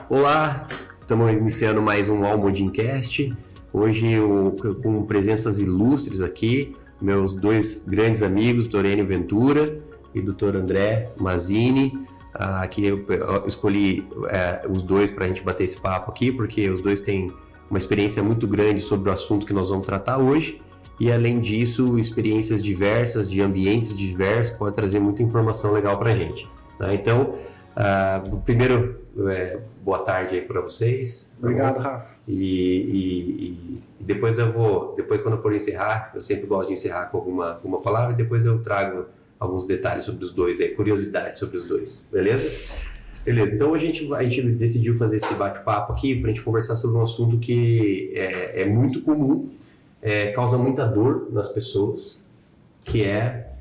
Olá, estamos iniciando mais um Almodincast. Hoje com presenças ilustres aqui, meus dois grandes amigos, Dr. Enio Ventura e Dr. André Mazzini. Aqui eu escolhi os dois para a gente bater esse papo aqui, porque os dois têm uma experiência muito grande sobre o assunto que nós vamos tratar hoje. E além disso, experiências diversas, de ambientes diversos, pode trazer muita informação legal para a gente. Né? Então, primeiro, boa tarde aí para vocês. Obrigado, Rafa. E depois quando eu for encerrar, eu sempre gosto de encerrar com alguma palavra, e depois eu trago alguns detalhes sobre os dois, curiosidades sobre os dois, beleza? Beleza, então a gente decidiu fazer esse bate-papo aqui para a gente conversar sobre um assunto que é muito comum, causa muita dor nas pessoas, que é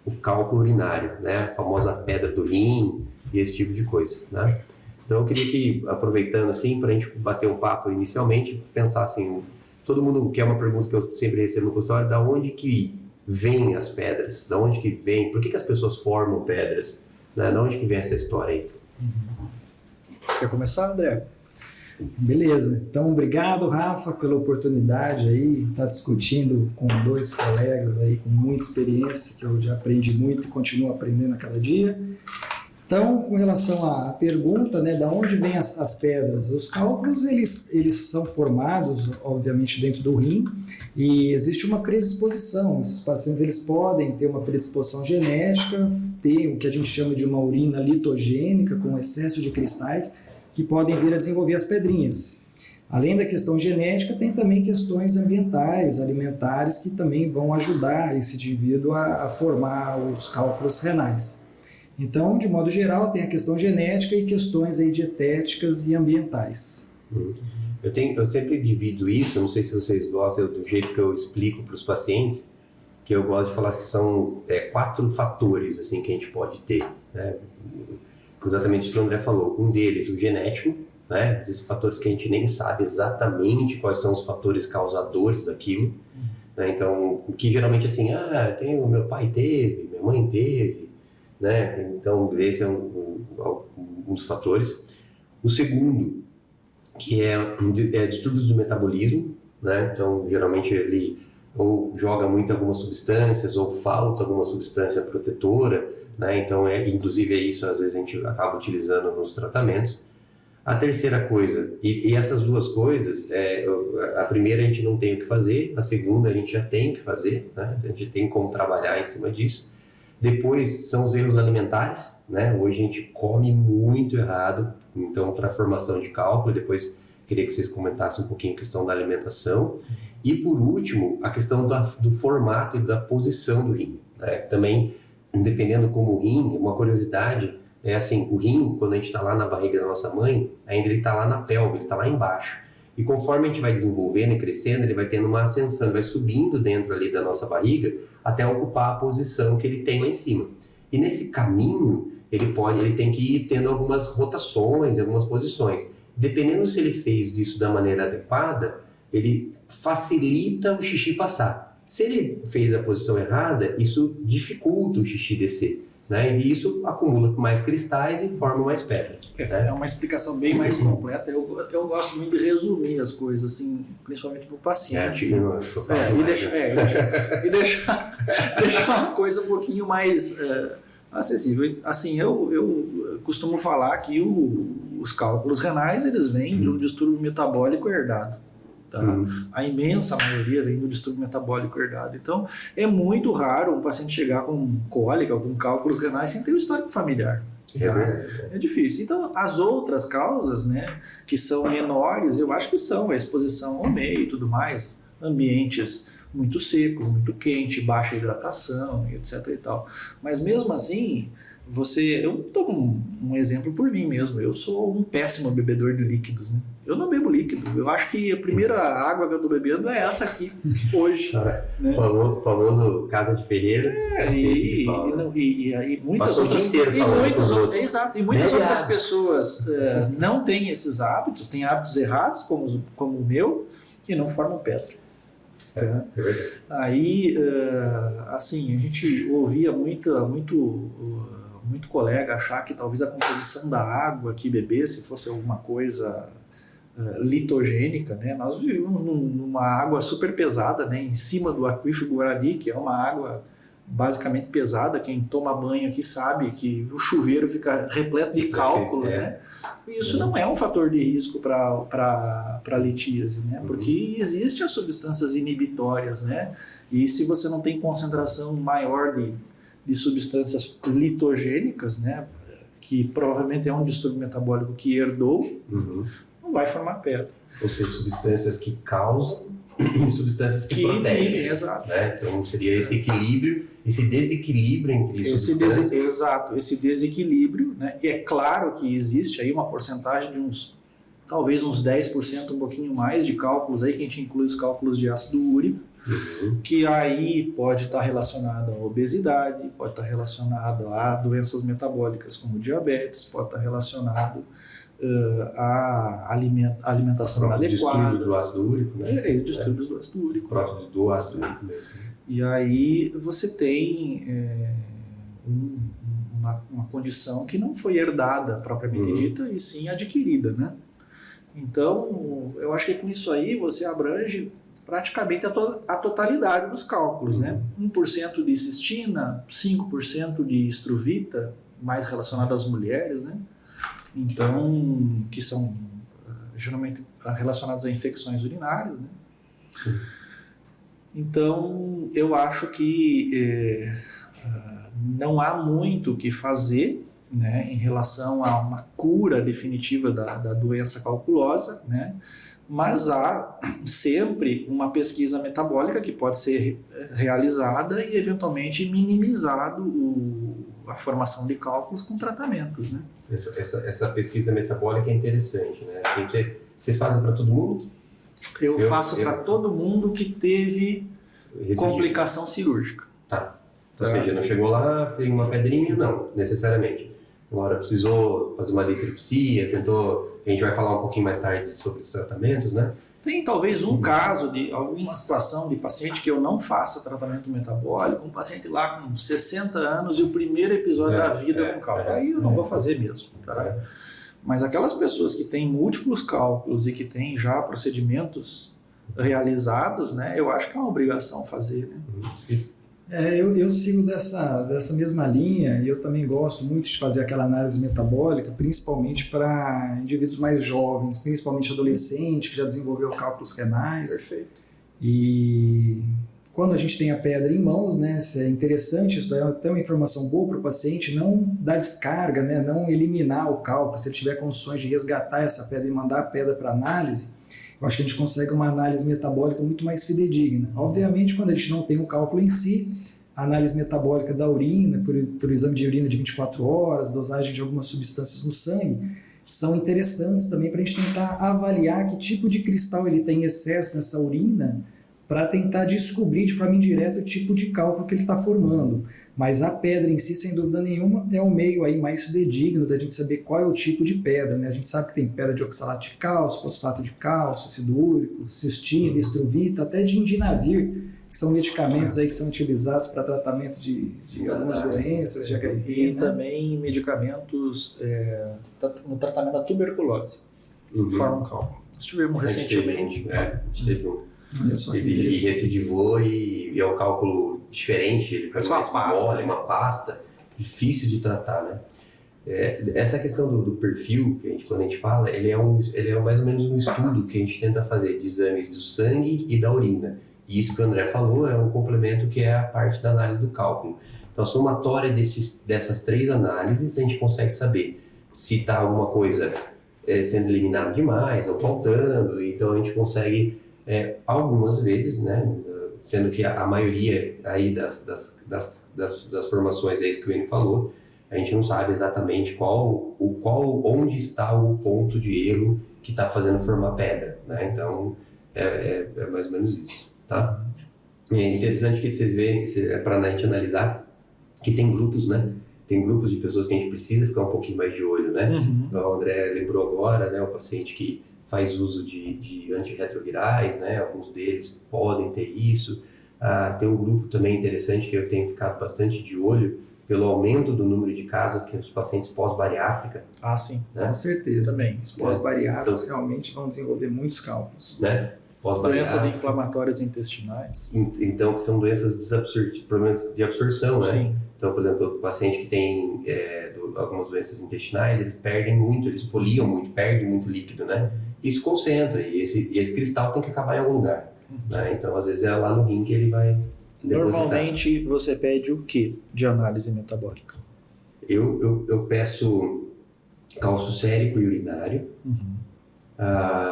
o cálculo urinário, né? A famosa pedra do rim e esse tipo de coisa, né? Então eu queria que, aproveitando assim, para a gente bater um papo inicialmente, pensar assim, todo mundo, que é uma pergunta que eu sempre recebo no consultório, da onde que vêm as pedras? Da onde que vem? Por que as pessoas formam pedras? Né? Da onde que vem essa história aí? Quer começar, André? Beleza, então obrigado, Rafa, pela oportunidade aí, estar discutindo com dois colegas aí com muita experiência, que eu já aprendi muito e continuo aprendendo a cada dia. Então, com relação à pergunta, né, da onde vêm as pedras? Os cálculos, eles são formados, obviamente, dentro do rim, e existe uma predisposição. Esses pacientes, eles podem ter uma predisposição genética, ter o que a gente chama de uma urina litogênica, com excesso de cristais, que podem vir a desenvolver as pedrinhas. Além da questão genética, tem também questões ambientais, alimentares, que também vão ajudar esse indivíduo a formar os cálculos renais. Então, de modo geral, tem a questão genética e questões aí dietéticas e ambientais. Eu sempre divido isso, não sei se vocês gostam do jeito que eu explico para os pacientes, que eu gosto de falar que são 4 fatores assim, que a gente pode ter. Né? Exatamente o que o André falou. Um deles, o genético, né? Esses fatores que a gente nem sabe exatamente quais são os fatores causadores daquilo. Né? Então, que geralmente assim, o meu pai teve, minha mãe teve, né? Então, esse é um dos fatores. O segundo, que é distúrbios do metabolismo, né? Então, geralmente ele ou joga muito algumas substâncias ou falta alguma substância protetora, né? Então, inclusive isso às vezes a gente acaba utilizando nos tratamentos. A terceira coisa, e essas duas coisas, a primeira a gente não tem o que fazer, a segunda a gente já tem o que fazer, né? A gente tem como trabalhar em cima disso. Depois são os erros alimentares, né? Hoje a gente come muito errado, então para a formação de cálculo, depois queria que vocês comentassem um pouquinho a questão da alimentação. E por último, a questão do formato e da posição do rim. Né? Também, dependendo como o rim, uma curiosidade é assim, o rim, quando a gente está lá na barriga da nossa mãe, ainda ele está lá na pelve, ele está lá embaixo. E conforme a gente vai desenvolvendo e crescendo, ele vai tendo uma ascensão, ele vai subindo dentro ali da nossa barriga até ocupar a posição que ele tem lá em cima. E nesse caminho, ele tem que ir tendo algumas rotações, algumas posições. Dependendo se ele fez isso da maneira adequada, ele facilita o xixi passar. Se ele fez a posição errada, isso dificulta o xixi descer. Né? E isso acumula mais cristais e forma mais pedra. É uma explicação bem mais completa. Eu gosto muito de resumir as coisas, assim, principalmente para o paciente. E deixar uma coisa um pouquinho mais acessível. Assim, eu costumo falar que os cálculos renais eles vêm de um distúrbio metabólico herdado. Tá? A imensa maioria vem do distúrbio metabólico herdado. Então, é muito raro um paciente chegar com cólica, com cálculos renais, sem ter um histórico familiar. Tá? É difícil. Então, as outras causas, né, que são menores, eu acho que são a exposição ao meio e tudo mais, ambientes muito secos, muito quente, baixa hidratação, etc. e tal. Mas mesmo assim, eu tomo um exemplo por mim mesmo. Eu sou um péssimo bebedor de líquidos, né? Eu não bebo líquido. Eu acho que a primeira água que eu estou bebendo é essa aqui, hoje. Né? Famoso Casa de Ferreira. E muitas outras pessoas não têm esses hábitos, têm hábitos errados, como o meu, e não formam pedra. Tá? Aí, assim, a gente ouvia muito muito colega achar que talvez a composição da água que bebesse fosse alguma coisa litogênica, né? Nós vivemos numa água super pesada, né? Em cima do aquífero Guarani, que é uma água basicamente pesada. Quem toma banho aqui sabe que o chuveiro fica repleto de cálculos, né? E isso não é um fator de risco para litíase, né? Porque existem as substâncias inibitórias, né? E se você não tem concentração maior de substâncias litogênicas, né? Que provavelmente é um distúrbio metabólico que herdou, não vai formar pedra. Ou seja, substâncias que causam e substâncias que protegem. Exato. Né? Então seria esse equilíbrio, esse desequilíbrio entre substâncias. Exato, esse desequilíbrio, né? E é claro que existe aí uma porcentagem de talvez uns 10%, um pouquinho mais de cálculos aí, que a gente inclui os cálculos de ácido úrico, que aí pode estar relacionado à obesidade, pode estar relacionado a doenças metabólicas como diabetes, pode estar relacionado a alimentação inadequada. Distúrbio do ácido úrico, né? Distúrbios do ácido úrico. Próximo do ácido úrico mesmo. E aí você tem uma condição que não foi herdada propriamente dita, e sim adquirida, né? Então, eu acho que com isso aí você abrange praticamente a totalidade dos cálculos, né? 1% de cistina, 5% de estruvita, mais relacionado às mulheres, né? Então, que são geralmente relacionados a infecções urinárias, né? Então, eu acho que não há muito o que fazer, né, em relação a uma cura definitiva da doença calculosa, né? Mas há sempre uma pesquisa metabólica que pode ser realizada e eventualmente minimizado a formação de cálculos com tratamentos, né? Essa pesquisa metabólica é interessante, né? Vocês fazem para todo mundo? Eu faço para todo mundo que teve complicação cirúrgica. Tá. Ou seja, não chegou lá, fez uma pedrinha, não, necessariamente. Agora precisou fazer uma litripsia, tentou... A gente vai falar um pouquinho mais tarde sobre os tratamentos, né? Tem talvez um caso de alguma situação de paciente que eu não faça tratamento metabólico, um paciente lá com 60 anos e o primeiro episódio da vida com cálculo. Aí eu não vou fazer mesmo, tá? Mas aquelas pessoas que têm múltiplos cálculos e que têm já procedimentos realizados, né? Eu acho que é uma obrigação fazer, né? Eu sigo dessa mesma linha, e eu também gosto muito de fazer aquela análise metabólica, principalmente para indivíduos mais jovens, principalmente adolescente, que já desenvolveu cálculos renais. Perfeito. E quando a gente tem a pedra em mãos, né, é interessante, isso é até uma informação boa para o paciente, não dar descarga, né, não eliminar o cálculo. Se ele tiver condições de resgatar essa pedra e mandar a pedra para análise, eu acho que a gente consegue uma análise metabólica muito mais fidedigna. Obviamente, quando a gente não tem o cálculo em si, a análise metabólica da urina, por exame de urina de 24 horas, dosagem de algumas substâncias no sangue, são interessantes também para a gente tentar avaliar que tipo de cristal ele tem em excesso nessa urina, para tentar descobrir de forma indireta o tipo de cálculo que ele está formando. Mas a pedra em si, sem dúvida nenhuma, é o meio aí mais fidedigno da gente saber qual é o tipo de pedra, né? A gente sabe que tem pedra de oxalato de cálcio, fosfato de cálcio, ácido úrico, cistina, estruvita, até de indinavir, que são medicamentos aí que são utilizados para tratamento de algumas doenças, de HIV. E também medicamentos no tratamento da tuberculose, formam cálculo. Nós tivemos recentemente. A gente teve um. Olha só que Ele recidivou e é um cálculo diferente, ele faz uma pasta, uma pasta difícil de tratar, né? Essa questão do perfil, que quando a gente fala, ele é mais ou menos um estudo que a gente tenta fazer de exames do sangue e da urina. E isso que o André falou é um complemento que é a parte da análise do cálculo. Então, a somatória dessas três análises, a gente consegue saber se está alguma coisa sendo eliminada demais ou faltando. Então, a gente consegue... algumas vezes, né, sendo que a maioria aí das formações, é isso que o Enio falou, a gente não sabe exatamente onde está o ponto de erro que está fazendo formar pedra, né? Então é mais ou menos isso, tá? É interessante que vocês veem, para a gente analisar, que tem grupos, né? Tem grupos de pessoas que a gente precisa ficar um pouquinho mais de olho, né? O André lembrou agora, né, o paciente que faz uso de antirretrovirais, né? Alguns deles podem ter isso. Tem um grupo também interessante que eu tenho ficado bastante de olho, pelo aumento do número de casos que os pacientes pós-bariátrica, Ah, sim. né? Com certeza. Também. Os pós-bariátricos Então- realmente vão desenvolver muitos cálculos. né? Doenças Pós-bariátrica. inflamatórias intestinais. Então, que são doenças problemas de absorção, né? Sim. Então, por exemplo, o paciente que tem algumas doenças intestinais, eles perdem muito, eles foliam muito, perdem muito líquido, né? Isso concentra, e esse cristal tem que acabar em algum lugar, né? Então, às vezes é lá no rim que ele vai depositar. Normalmente você pede o que de análise metabólica? Eu peço cálcio sérico e urinário,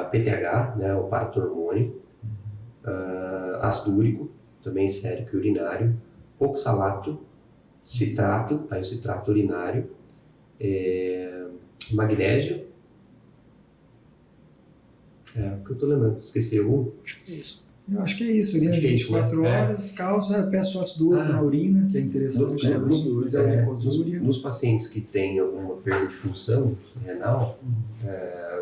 PTH, né, o paratormônio, ácido úrico, também sérico e urinário, oxalato, citrato, aí o citrato urinário, magnésio, o que eu tô lembrando, esqueci algum? Acho que é isso. Eu acho que é isso, urina Acho de que é isso, 24 né? horas, cálcio, eu peço ácido úrico na urina, que é interessante, né? Fazer a glicosúria. Nos pacientes que têm alguma perda de função renal,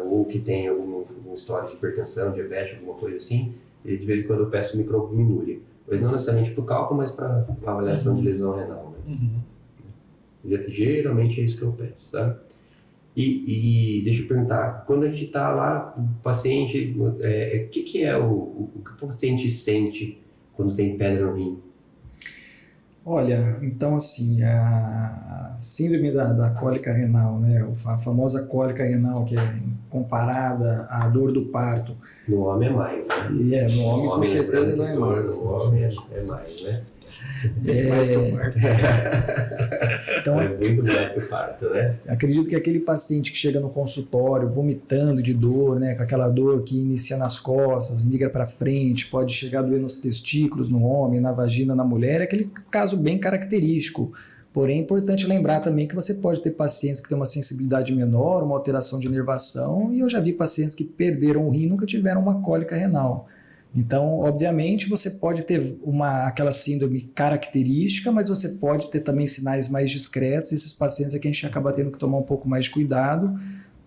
ou que tem alguma história de hipertensão, diabetes, alguma coisa assim, de vez em quando eu peço microalbuminúria. Mas não necessariamente para o cálculo, mas para avaliação de lesão renal, né? Geralmente é isso que eu peço, sabe? E deixa eu perguntar, quando a gente está lá, o paciente, o que é o que o paciente sente quando tem pedra no rim? Olha, então assim, a síndrome da cólica renal, né, a famosa cólica renal que é comparada à dor do parto, No homem é mais, né? e no homem com certeza não é mais. No homem é mais, né? Mais que o parto. Então, É muito mais que o parto, né? acredito que aquele paciente que chega no consultório vomitando de dor, né, com aquela dor que inicia nas costas, migra para frente, pode chegar a doer nos testículos no homem, na vagina na mulher, é aquele caso bem característico. Porém, é importante lembrar também que você pode ter pacientes que têm uma sensibilidade menor, uma alteração de inervação, e eu já vi pacientes que perderam o rim e nunca tiveram uma cólica renal. Então, obviamente, você pode ter aquela síndrome característica, mas você pode ter também sinais mais discretos. Esses pacientes aqui a gente acaba tendo que tomar um pouco mais de cuidado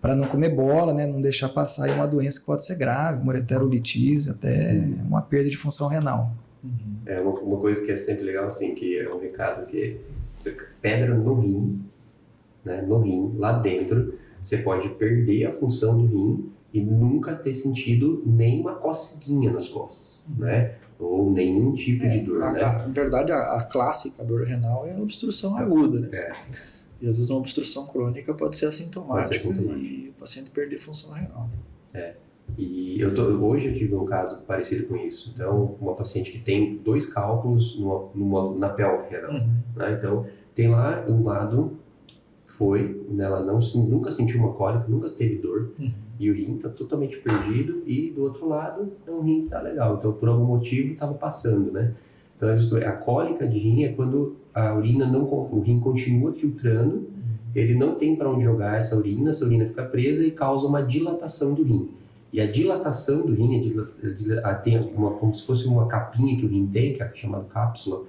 para não comer bola, né? Não deixar passar aí uma doença que pode ser grave, uma ureterolitise, até uma perda de função renal. É uma coisa que é sempre legal, assim, que é um recado que pedra no rim, né? No rim, lá dentro, você pode perder a função do rim e nunca ter sentido nenhuma coceguinha nas costas, né? Ou nenhum tipo de dor, né? Na verdade, a clássica dor renal é a obstrução aguda, né? E às vezes uma obstrução crônica pode ser assintomática e o paciente perder função renal. E hoje eu tive um caso parecido com isso. Então, uma paciente que tem 2 cálculos na pelve renal, né? Então, tem lá um lado ela nunca sentiu uma cólica, nunca teve dor, e o rim está totalmente perdido, e do outro lado é um rim que está legal. Então, por algum motivo, estava passando, né? Então, a cólica de rim é quando a urina o rim continua filtrando, ele não tem para onde jogar essa urina fica presa e causa uma dilatação do rim. E a dilatação do rim tem como se fosse uma capinha que o rim tem, que é chamada cápsula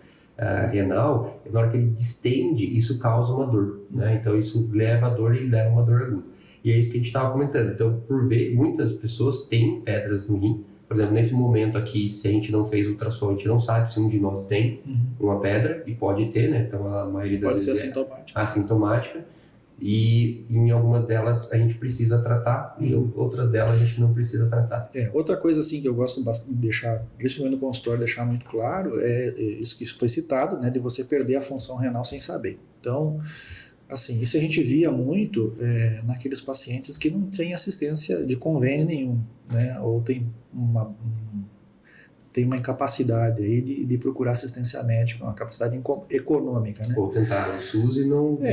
renal. Na hora que ele distende, isso causa uma dor, né? Então isso leva a dor e leva uma dor aguda. E é isso que a gente estava comentando. Então, muitas pessoas têm pedras no rim. Por exemplo, nesse momento aqui, se a gente não fez ultrassom, a gente não sabe se um de nós tem uma pedra, e pode ter, né? Então a maioria das vezes ser assintomática. E em algumas delas a gente precisa tratar, e outras delas a gente não precisa tratar. Outra coisa assim que eu gosto bastante de deixar, principalmente no consultório, deixar muito claro, é isso que foi citado, né, de você perder a função renal sem saber. Então, assim, isso a gente via muito naqueles pacientes que não têm assistência de convênio nenhum, né, ou tem uma incapacidade aí de procurar assistência médica, uma capacidade econômica, né? Ou tentar o SUS e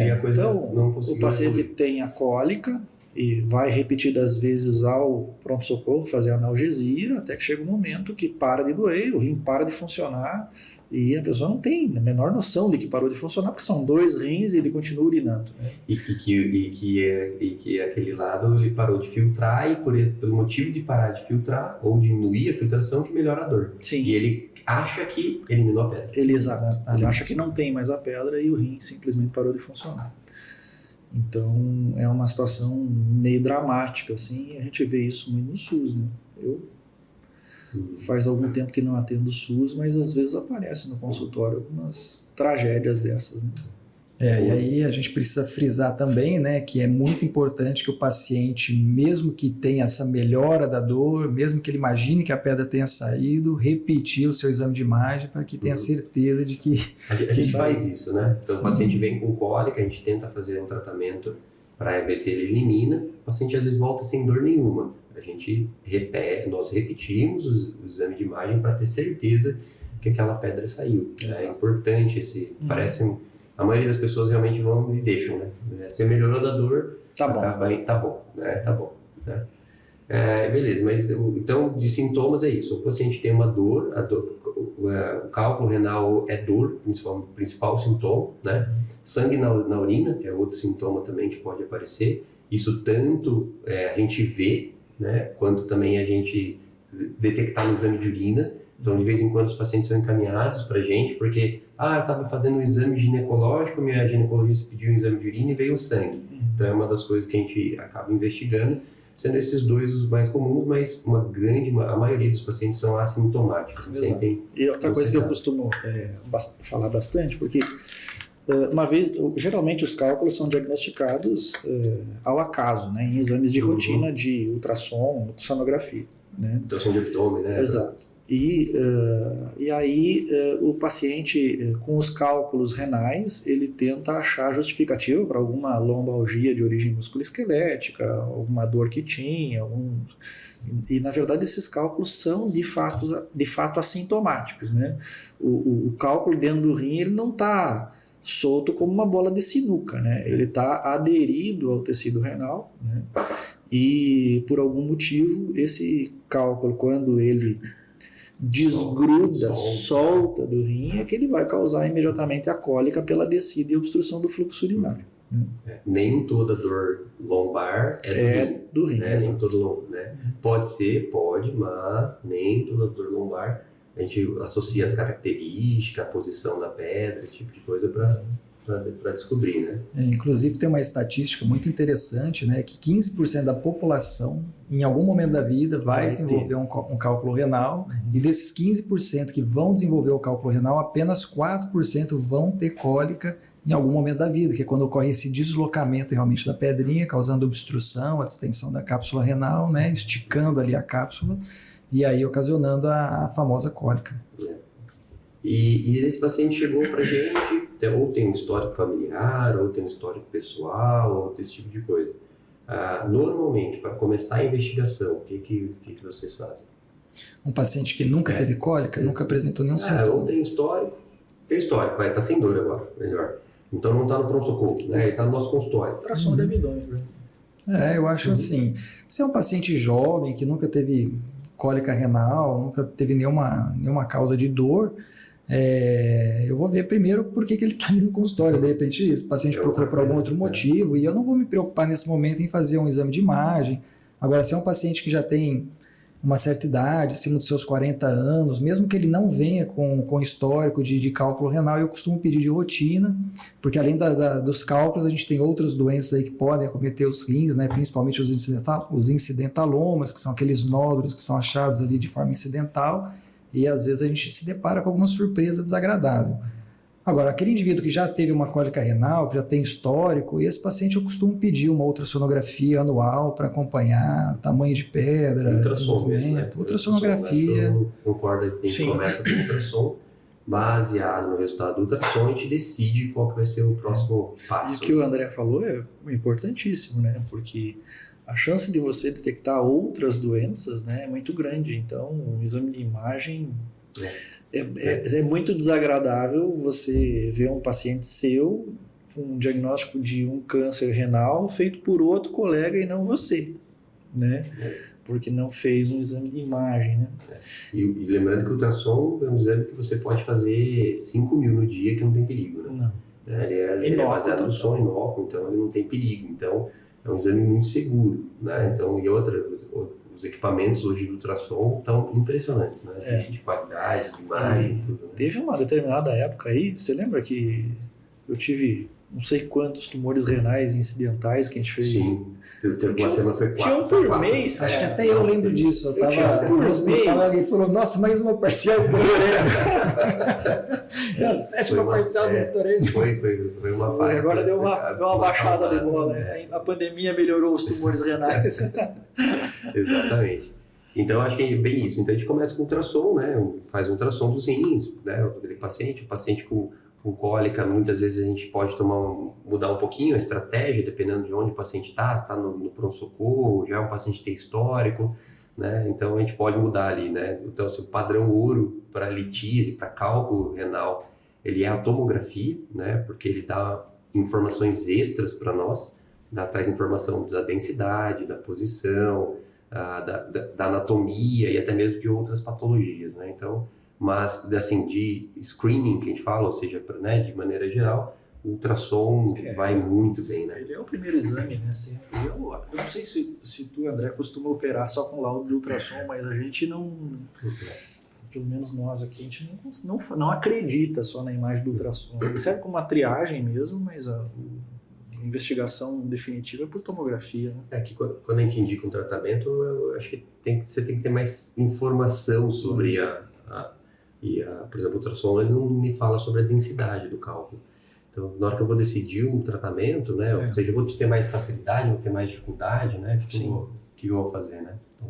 a coisa então, não conseguiu. O paciente tem a cólica e vai repetidas vezes ao pronto-socorro fazer analgesia, até que chega um momento que para de doer, o rim para de funcionar e a pessoa não tem a menor noção de que parou de funcionar, porque são 2 rins e ele continua urinando, né? E que aquele lado ele parou de filtrar, e pelo motivo de parar de filtrar ou diminuir a filtração, que melhora a dor. Sim. E ele acha que eliminou a pedra. Ele acha que não tem mais a pedra e o rim simplesmente parou de funcionar. Então é uma situação meio dramática, assim, e a gente vê isso muito no SUS, né? Faz algum tempo que não atendo o SUS, mas às vezes aparece no consultório algumas tragédias dessas, né? E aí a gente precisa frisar também, né, que é muito importante que o paciente, mesmo que tenha essa melhora da dor, mesmo que ele imagine que a pedra tenha saído, repetir o seu exame de imagem para que tenha certeza de que... A gente faz isso, né? Então, o paciente vem com cólica, a gente tenta fazer um tratamento para ver se ele elimina. O paciente às vezes volta sem dor nenhuma. A gente repete, nós repetimos o exame de imagem para ter certeza que aquela pedra saiu. É importante parece a maioria das pessoas realmente vão e deixam, né? Você melhorou da dor, tá bom, né? Tá bom, né? Beleza, mas então de sintomas é isso. O paciente tem uma dor, o cálculo renal é dor, principal sintoma, né? Sangue na urina é outro sintoma também que pode aparecer. Isso tanto a gente vê, né? Quanto também a gente detectar no exame de urina. Então, de vez em quando, os pacientes são encaminhados para a gente, porque, eu estava fazendo um exame ginecológico, minha ginecologista pediu um exame de urina e veio o sangue. Então, é uma das coisas que a gente acaba investigando, sendo esses dois os mais comuns, mas a maioria dos pacientes são assintomáticos. E outra coisa que eu costumo falar bastante, porque uma vez, geralmente os cálculos são diagnosticados ao acaso, né, em exames de rotina de ultrassom, ultrassonografia. Né? Ultrassom de abdômen, né? Exato. E aí o paciente com os cálculos renais, ele tenta achar justificativa para alguma lombalgia de origem musculoesquelética, alguma dor que tinha, e na verdade esses cálculos são de fato assintomáticos, né? O cálculo dentro do rim, ele não está solto como uma bola de sinuca, né? Ele está aderido ao tecido renal, né? E por algum motivo esse cálculo, quando ele desgruda, solta do rim, é que ele vai causar imediatamente a cólica pela descida e obstrução do fluxo urinário. Nem toda dor lombar é do rim. Né? Nem todo, né? Pode ser, mas nem toda dor lombar. A gente associa as características, a posição da pedra, esse tipo de coisa para descobrir, né? Inclusive tem uma estatística muito interessante, né, que 15% da população em algum momento da vida vai desenvolver um cálculo renal, e desses 15% que vão desenvolver o cálculo renal, apenas 4% vão ter cólica em algum momento da vida, que é quando ocorre esse deslocamento realmente da pedrinha, causando obstrução, a distensão da cápsula renal, né, esticando ali a cápsula, e aí ocasionando a famosa cólica. E esse paciente chegou para a gente, ou tem um histórico familiar, ou tem um histórico pessoal, ou esse tipo de coisa. Normalmente, para começar a investigação, o que vocês fazem? Um paciente que nunca teve cólica, nunca apresentou nenhum sintoma. Ou tem histórico, está sem dor agora, melhor. Então não está no pronto-socorro, né? Ele está no nosso consultório. Ultrassom de abdômen. Eu acho assim, se é um paciente jovem que nunca teve cólica renal, nunca teve nenhuma causa de dor, eu vou ver primeiro por que ele está ali no consultório. De repente o paciente procurou por algum outro motivo, e eu não vou me preocupar nesse momento em fazer um exame de imagem. Agora, se é um paciente que já tem uma certa idade, acima dos seus 40 anos, mesmo que ele não venha com histórico de cálculo renal, eu costumo pedir de rotina, porque além dos cálculos, a gente tem outras doenças aí que podem acometer os rins, né? Principalmente os incidentalomas, que são aqueles nódulos que são achados ali de forma incidental, e às vezes a gente se depara com alguma surpresa desagradável. Agora, aquele indivíduo que já teve uma cólica renal, que já tem histórico, esse paciente eu costumo pedir uma ultrassonografia anual para acompanhar tamanho de pedra, desenvolvimento, ultrassonografia. Eu concordo, a gente começa com ultrassom, baseado no resultado do ultrassom, a gente decide qual que vai ser o próximo passo. E o que o André falou é importantíssimo, né? Porque a chance de você detectar outras doenças, né, é muito grande. Então, um exame de imagem é muito desagradável você ver um paciente seu com um diagnóstico de um câncer renal feito por outro colega e não você, né? Porque não fez um exame de imagem, né? E lembrando que o ultrassom é um exame que você pode fazer 5.000 no dia, que não tem perigo, né? Não. Ele é baseado no som inócuo, então ele não tem perigo. Então, é um exame muito seguro, né? Então, os equipamentos hoje do ultrassom estão impressionantes, né? De qualidade, de imagem, tudo. Né? Teve uma determinada época aí, você lembra que eu tive não sei quantos tumores renais incidentais que a gente fez. Sim, uma semana foi 4. Tinha um por mês. Acho que cara. até eu lembro disso. Eu tava no hospital, alguém falou, nossa, mais uma parcial do doutorado. É a 7ª parcial do doutorado. Foi uma fase. Agora deu uma baixada de bola. A pandemia melhorou os tumores renais. Exatamente. Então, acho que é bem isso. Então, a gente começa com ultrassom, né? Faz um ultrassom dos rins, né? O paciente com cólica, muitas vezes a gente pode mudar um pouquinho a estratégia, dependendo de onde o paciente está, se está no pronto-socorro, já é um paciente que tem histórico, né? Então, a gente pode mudar ali, né? Então, o padrão ouro para litise, para cálculo renal, ele é a tomografia, né? Porque ele dá informações extras para nós, traz informação da densidade, da posição, da anatomia e até mesmo de outras patologias, né? Então, mas assim, de screening que a gente fala, ou seja, né, de maneira geral, o ultrassom vai muito bem, né? Ele é o primeiro exame, né? Sempre. Eu não sei se tu, André, costuma operar só com laudo de ultrassom, mas a gente não, pelo menos nós aqui, a gente não acredita só na imagem do ultrassom. Ele serve como uma triagem mesmo, mas a investigação definitiva é por tomografia, né? É que quando a gente indica um tratamento, eu acho que você tem que ter mais informação sobre por exemplo, o ultrassom ele não me fala sobre a densidade do cálculo. Então, na hora que eu vou decidir um tratamento, né, ou seja, eu vou ter mais facilidade, vou ter mais dificuldade, né, o que eu vou fazer, né? Então,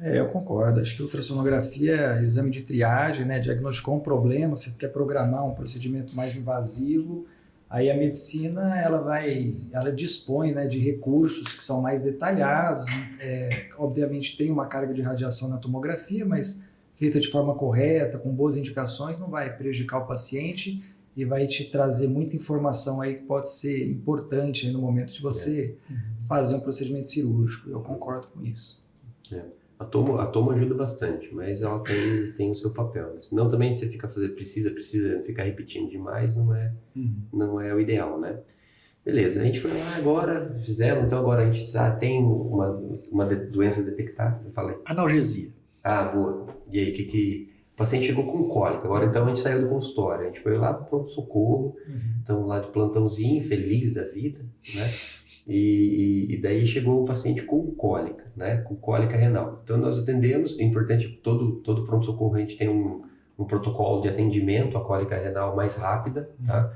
eu concordo. Acho que a ultrassonografia é exame de triagem, né, diagnosticou um problema, você quer programar um procedimento mais invasivo, aí a medicina ela dispõe, né, de recursos que são mais detalhados, obviamente tem uma carga de radiação na tomografia, mas feita de forma correta, com boas indicações, não vai prejudicar o paciente e vai te trazer muita informação aí que pode ser importante aí no momento de você fazer um procedimento cirúrgico. Eu concordo com isso. A tomo ajuda bastante, mas ela tem o seu papel. Né? Senão também você precisa ficar repetindo demais, não é o ideal, né? Beleza, a gente foi lá agora, então agora a gente tem uma doença detectada, eu falei. Analgesia. Boa. E aí, o paciente chegou com cólica. Agora, então, a gente saiu do consultório. A gente foi lá para o pronto-socorro. Então, lá de plantãozinho, feliz da vida, né? E daí chegou um paciente com cólica, né? Com cólica renal. Então, nós atendemos. É importante, todo pronto-socorro a gente tem um protocolo de atendimento à cólica renal mais rápida, tá?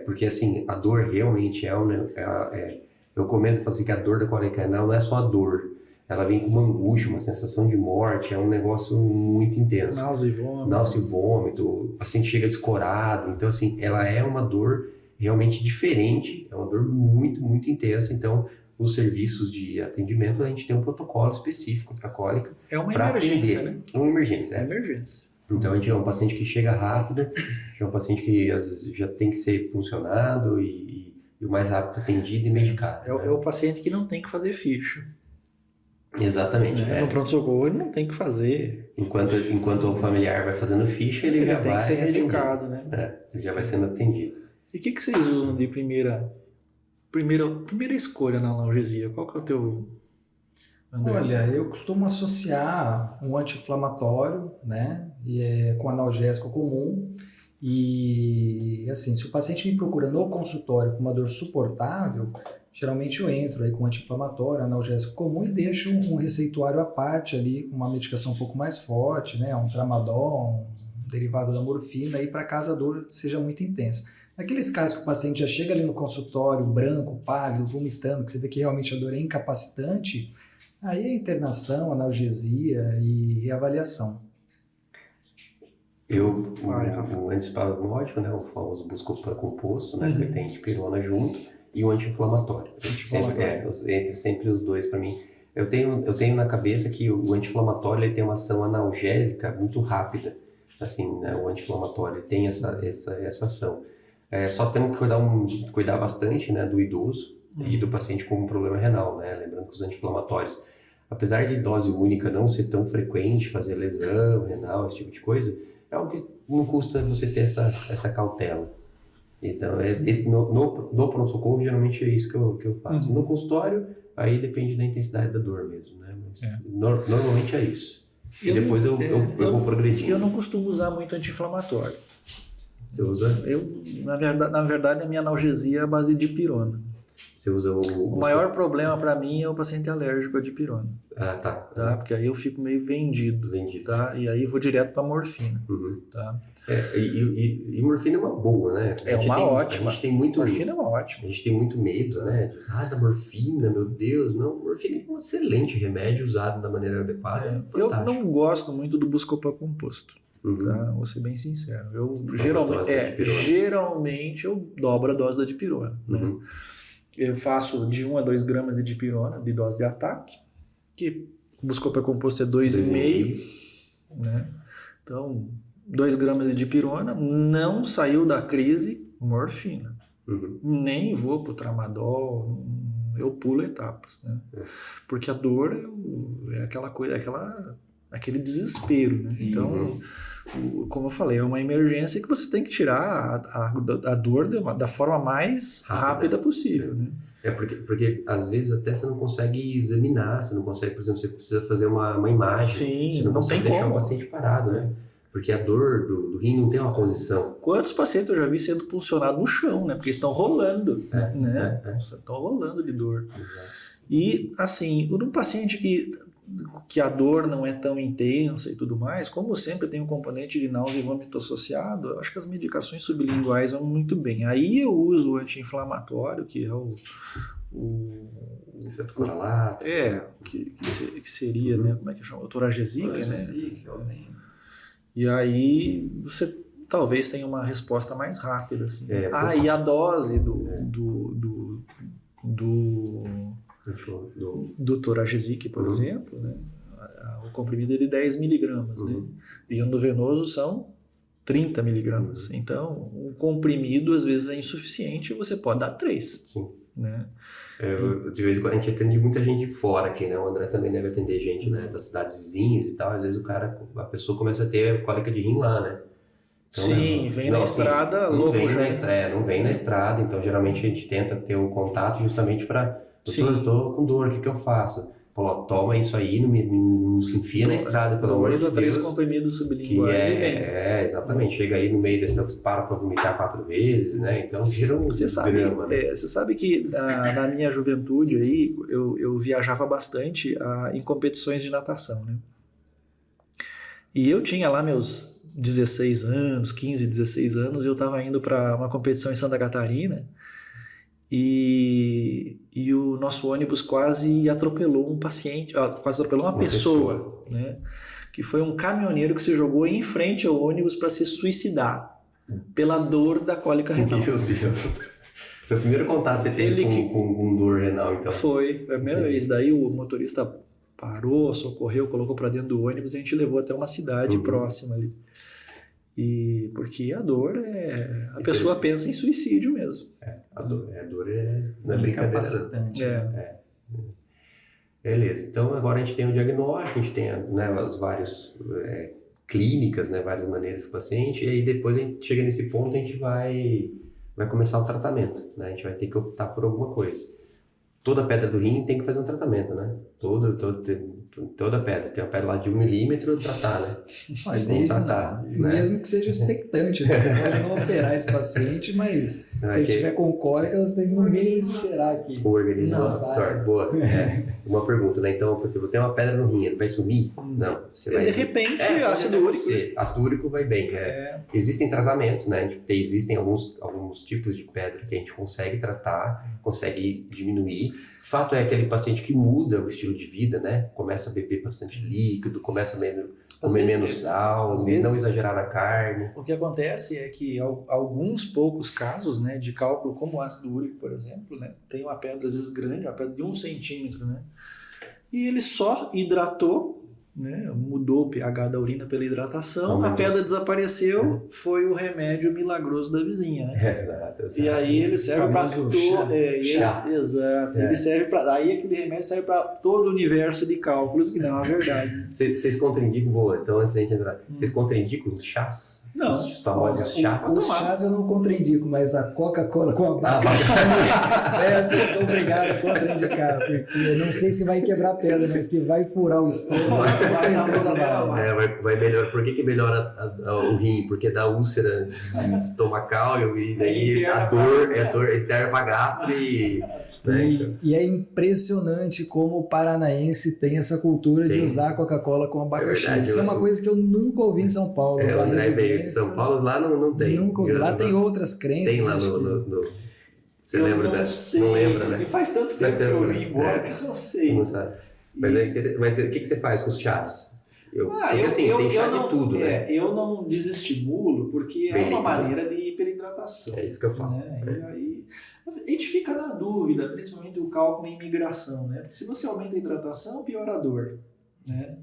Porque, assim, a dor realmente eu comento, falo assim, que a dor da cólica renal não é só a dor. Ela vem com uma angústia, uma sensação de morte, é um negócio muito intenso. Náusea e vômito, o paciente chega descorado. Então, assim, ela é uma dor realmente diferente, é uma dor muito, muito intensa. Então, os serviços de atendimento, a gente tem um protocolo específico para cólica. É uma emergência, né? É uma emergência. É emergência. Então, a gente é um paciente que chega rápido, é um paciente que às vezes, já tem que ser funcionado e o mais rápido atendido e medicado. É o paciente que não tem que fazer ficha. Exatamente. No pronto-socorro ele não tem que fazer. Enquanto o familiar vai fazendo ficha, ele já tem vai que ser medicado, atendido. né? Ele já vai sendo atendido. E o que vocês usam de primeira escolha na analgesia? Qual que é o teu, André? Olha, eu costumo associar um anti-inflamatório, né, com analgésico comum. E assim, se o paciente me procura no consultório com uma dor suportável, geralmente eu entro aí com anti-inflamatório, analgésico comum e deixo um receituário à parte ali, com uma medicação um pouco mais forte, né, um tramadol, um derivado da morfina, aí para caso a dor seja muito intensa. Naqueles casos que o paciente já chega ali no consultório, branco, pálido, vomitando, que você vê que realmente a dor é incapacitante, aí é internação, analgesia e reavaliação. O antiespasmódico, né, o famoso Buscopan composto, né, que tem dipirona junto, e o anti-inflamatório. Entre sempre os dois para mim. Eu tenho na cabeça que o anti-inflamatório ele tem uma ação analgésica muito rápida. Assim, né, o anti-inflamatório tem essa ação. Só temos que cuidar bastante, né, do idoso e do paciente com um problema renal, né? Lembrando que os anti-inflamatórios, apesar de dose única não ser tão frequente, fazer lesão renal, esse tipo de coisa, é algo que não custa você ter essa cautela. Então, no pronto-socorro, geralmente é isso que eu faço. No consultório, aí depende da intensidade da dor mesmo, né? Mas normalmente é isso. E depois eu vou progredindo. Eu não costumo usar muito anti-inflamatório. Você usa? Na verdade, a minha analgesia é a base de dipirona. Você usa O maior problema para mim é o paciente alérgico à dipirona. Ah, tá. Porque aí eu fico meio vendido. Tá? E aí vou direto para morfina. Uhum. Tá? E morfina é uma boa, né? Ótima. A gente tem muito, morfina é uma ótima. A gente tem muito medo, né? Da morfina, meu Deus. Não, morfina é um excelente remédio usado da maneira adequada. Eu não gosto muito do Buscopan composto. Uhum. Tá? Vou ser bem sincero. Geralmente eu dobro a dose da dipirona. Né? Uhum. Eu faço de 1 a 2 gramas de dipirona de dose de ataque, que o Buscopan composto é 2,5, né? Então, 2 gramas de dipirona, não saiu da crise, morfina. Uhum. Nem vou pro tramadol, eu pulo etapas, né? Porque a dor é aquela coisa, aquele desespero, né? Então, como eu falei, é uma emergência que você tem que tirar a dor da forma mais rápida possível, né? Porque às vezes até você não consegue examinar, você não consegue, por exemplo, você precisa fazer uma imagem, Sim, você não consegue tem deixar como. o paciente parado, né? Porque a dor do rim não tem uma posição. Quantos pacientes eu já vi sendo pulsionados no chão, né? Porque estão rolando, né? Estão rolando de dor. Exato. E, assim, um paciente que a dor não é tão intensa e tudo mais, como sempre tem um componente de náusea e vômito associado, eu acho que as medicações sublinguais vão muito bem. Aí eu uso o anti-inflamatório, que é o Coralato. que seria, né? Como é que chama? O Toragesic, né? E aí você talvez tenha uma resposta mais rápida, assim. E a dose do Toragesic, por exemplo, né? O comprimido é de 10 miligramas, né? E o endovenoso são 30 miligramas. Então, um comprimido às vezes é insuficiente e você pode dar 3. Sim. Né? De vez em quando a gente atende muita gente de fora aqui, né? O André também deve atender gente, né, das cidades vizinhas e tal. Às vezes a pessoa começa a ter cólica de rim lá, né? Então, sim, vem na estrada louco já. Não vem na estrada, então geralmente a gente tenta ter um contato justamente para... Eu tô com dor, o que eu faço? Falou, toma isso aí, não se enfia na estrada, pelo amor de Deus. 3 comprimidos sublinguais e vem. Exatamente. Chega aí no meio dessa, para vomitar 4 vezes, né? Então vira um drama, né? Você sabe que na minha juventude aí, eu viajava bastante em competições de natação, né? E eu tinha lá meus 16 anos, 15, 16 anos, e eu estava indo para uma competição em Santa Catarina, e o nosso ônibus quase atropelou um paciente, quase atropelou uma pessoa, né? Que foi um caminhoneiro que se jogou em frente ao ônibus para se suicidar pela dor da cólica renal. Meu Deus. Foi o primeiro contato que você teve com dor renal, então. Foi a primeira vez. Daí o motorista parou, socorreu, colocou para dentro do ônibus e a gente levou até uma cidade próxima ali. E porque a dor a pessoa pensa em suicídio mesmo. A dor não é brincadeira. Beleza, então agora a gente tem o diagnóstico, a gente tem, né, as várias clínicas, né, várias maneiras do paciente, e aí depois a gente chega nesse ponto, a gente vai começar o tratamento, né, a gente vai ter que optar por alguma coisa. Toda pedra do rim tem que fazer um tratamento, né? Toda pedra. Tem uma pedra lá de 1 milímetro, tratar, né? Vamos tratar. Mesmo que seja expectante, né? Você pode não operar esse paciente, mas se ele tiver com cólica, você tem que no mínimo esperar aqui. O organismo absorve. Boa. Uma pergunta, né? Então, porque eu tenho uma pedra no rim, ele vai sumir? Não. Você vai... De repente, ácido úrico. Ácido úrico vai bem. Existem tratamentos, né? Existem alguns tipos de pedra que a gente consegue tratar, consegue diminuir. O fato é aquele paciente que muda o estilo de vida, né? Começa a beber bastante líquido, começa a comer menos sal, não exagerar na carne. O que acontece é que alguns poucos casos, né, de cálculo, como o ácido úrico, por exemplo, né, tem uma pedra às vezes grande, uma pedra de 1 centímetro, né? E ele só hidratou, né, mudou o pH da urina pela hidratação, a pedra desapareceu, foi o remédio milagroso da vizinha, né? Exato. E aí ele serve para exato. Ele serve para aí aquele remédio serve para todo o universo de cálculos, que não é a verdade. Vocês contraindicam, então antes da gente entrar, vocês contraindicam os chás? Não. Os famosos chás. Os chás eu não contraindico, mas a Coca-Cola com abacaxi, eu sou obrigado a contraindicar, porque eu não sei se vai quebrar a pedra, mas que vai furar o estômago, com certeza vai. Vai melhorar. Por que melhora o rim? Porque dá úlcera estomacal e daí a dor interna para gastro e... E é impressionante como o paranaense tem essa cultura de usar Coca-Cola com abacaxi. Verdade, isso é uma coisa que eu nunca ouvi em São Paulo. O André veio de São Paulo, lá não tem. Nunca ouvi. Lá tem outras crenças. Tem lá no... Você lembra não sei. Não lembra, né? E faz tanto tempo que eu vim embora que eu não sei. Não sabe. Mas o que você faz com os chás? Porque assim, tem chá de tudo, né? Eu não desestimulo porque é uma maneira de hiperidratação. É isso que eu falo. Né? E aí a gente fica na dúvida, principalmente o cálculo em migração, né? Porque se você aumenta a hidratação, piora a dor, né?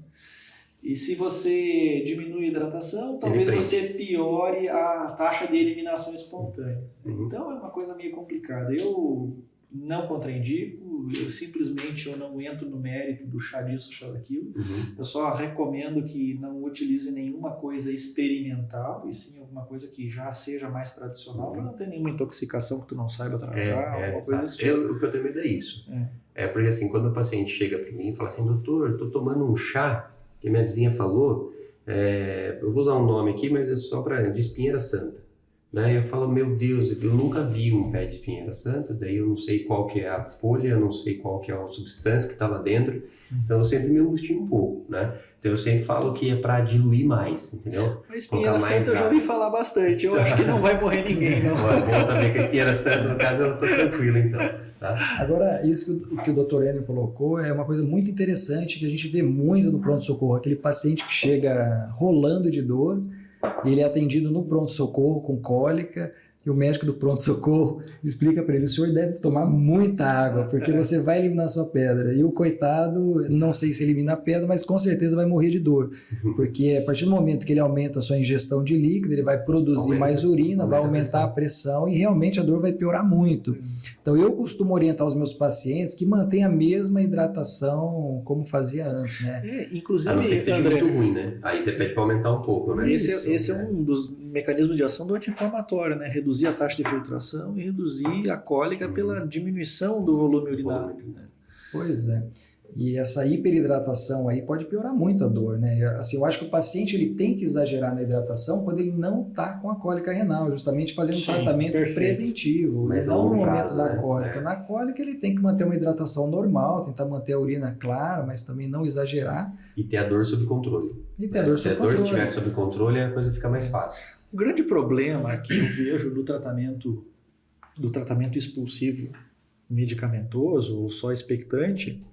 E se você diminui a hidratação, talvez você piore a taxa de eliminação espontânea. Então é uma coisa meio complicada. Eu não contraindico, eu não entro no mérito do chá disso, chá daquilo. Eu só recomendo que não utilize nenhuma coisa experimental, e sim alguma coisa que já seja mais tradicional, para não ter nenhuma intoxicação que tu não saiba tratar, alguma coisa desse tipo. O que eu tenho medo é isso. Porque assim, quando o paciente chega para mim e fala assim, doutor, eu tô tomando um chá que minha vizinha falou, eu vou usar um nome aqui, mas é só de espinheira santa. Né? Eu falo, meu Deus, eu nunca vi um pé de espinheira santa, daí eu não sei qual que é a folha, eu não sei qual que é a substância que está lá dentro, então eu sempre me angustio um pouco, né? Então eu sempre falo que é para diluir mais, entendeu? A espinheira santa eu já ouvi falar bastante, eu acho que não vai morrer ninguém, não. Bom saber que a espinheira santa, no caso, eu estou tranquilo, então. Tá? Agora, isso que o Dr. Enio colocou é uma coisa muito interessante que a gente vê muito no pronto-socorro, aquele paciente que chega rolando de dor, ele é atendido no pronto-socorro com cólica e o médico do pronto-socorro explica para ele, o senhor deve tomar muita água, porque você vai eliminar sua pedra. E o coitado, não sei se elimina a pedra, mas com certeza vai morrer de dor, porque a partir do momento que ele aumenta a sua ingestão de líquido, ele vai produzir mais urina, vai aumentar a pressão e realmente a dor vai piorar muito. Então eu costumo orientar os meus pacientes que mantenham a mesma hidratação como fazia antes, né? Inclusive, a não ser que seja muito ruim, né? Aí você pede para aumentar um pouco, né? Esse é um dos mecanismos de ação do anti-inflamatório, né? Reduzir a taxa de filtração e reduzir a cólica pela diminuição do volume urinário. Pois é. E essa hiperidratação aí pode piorar muito a dor, né? Assim, eu acho que o paciente ele tem que exagerar na hidratação quando ele não está com a cólica renal, justamente fazendo um tratamento preventivo, mas não no momento da cólica. Na cólica ele tem que manter uma hidratação normal, tentar manter a urina clara, mas também não exagerar. E ter a dor sob controle. Se a dor estiver sob controle, a coisa fica mais fácil. O grande problema que eu vejo do tratamento expulsivo medicamentoso ou só expectante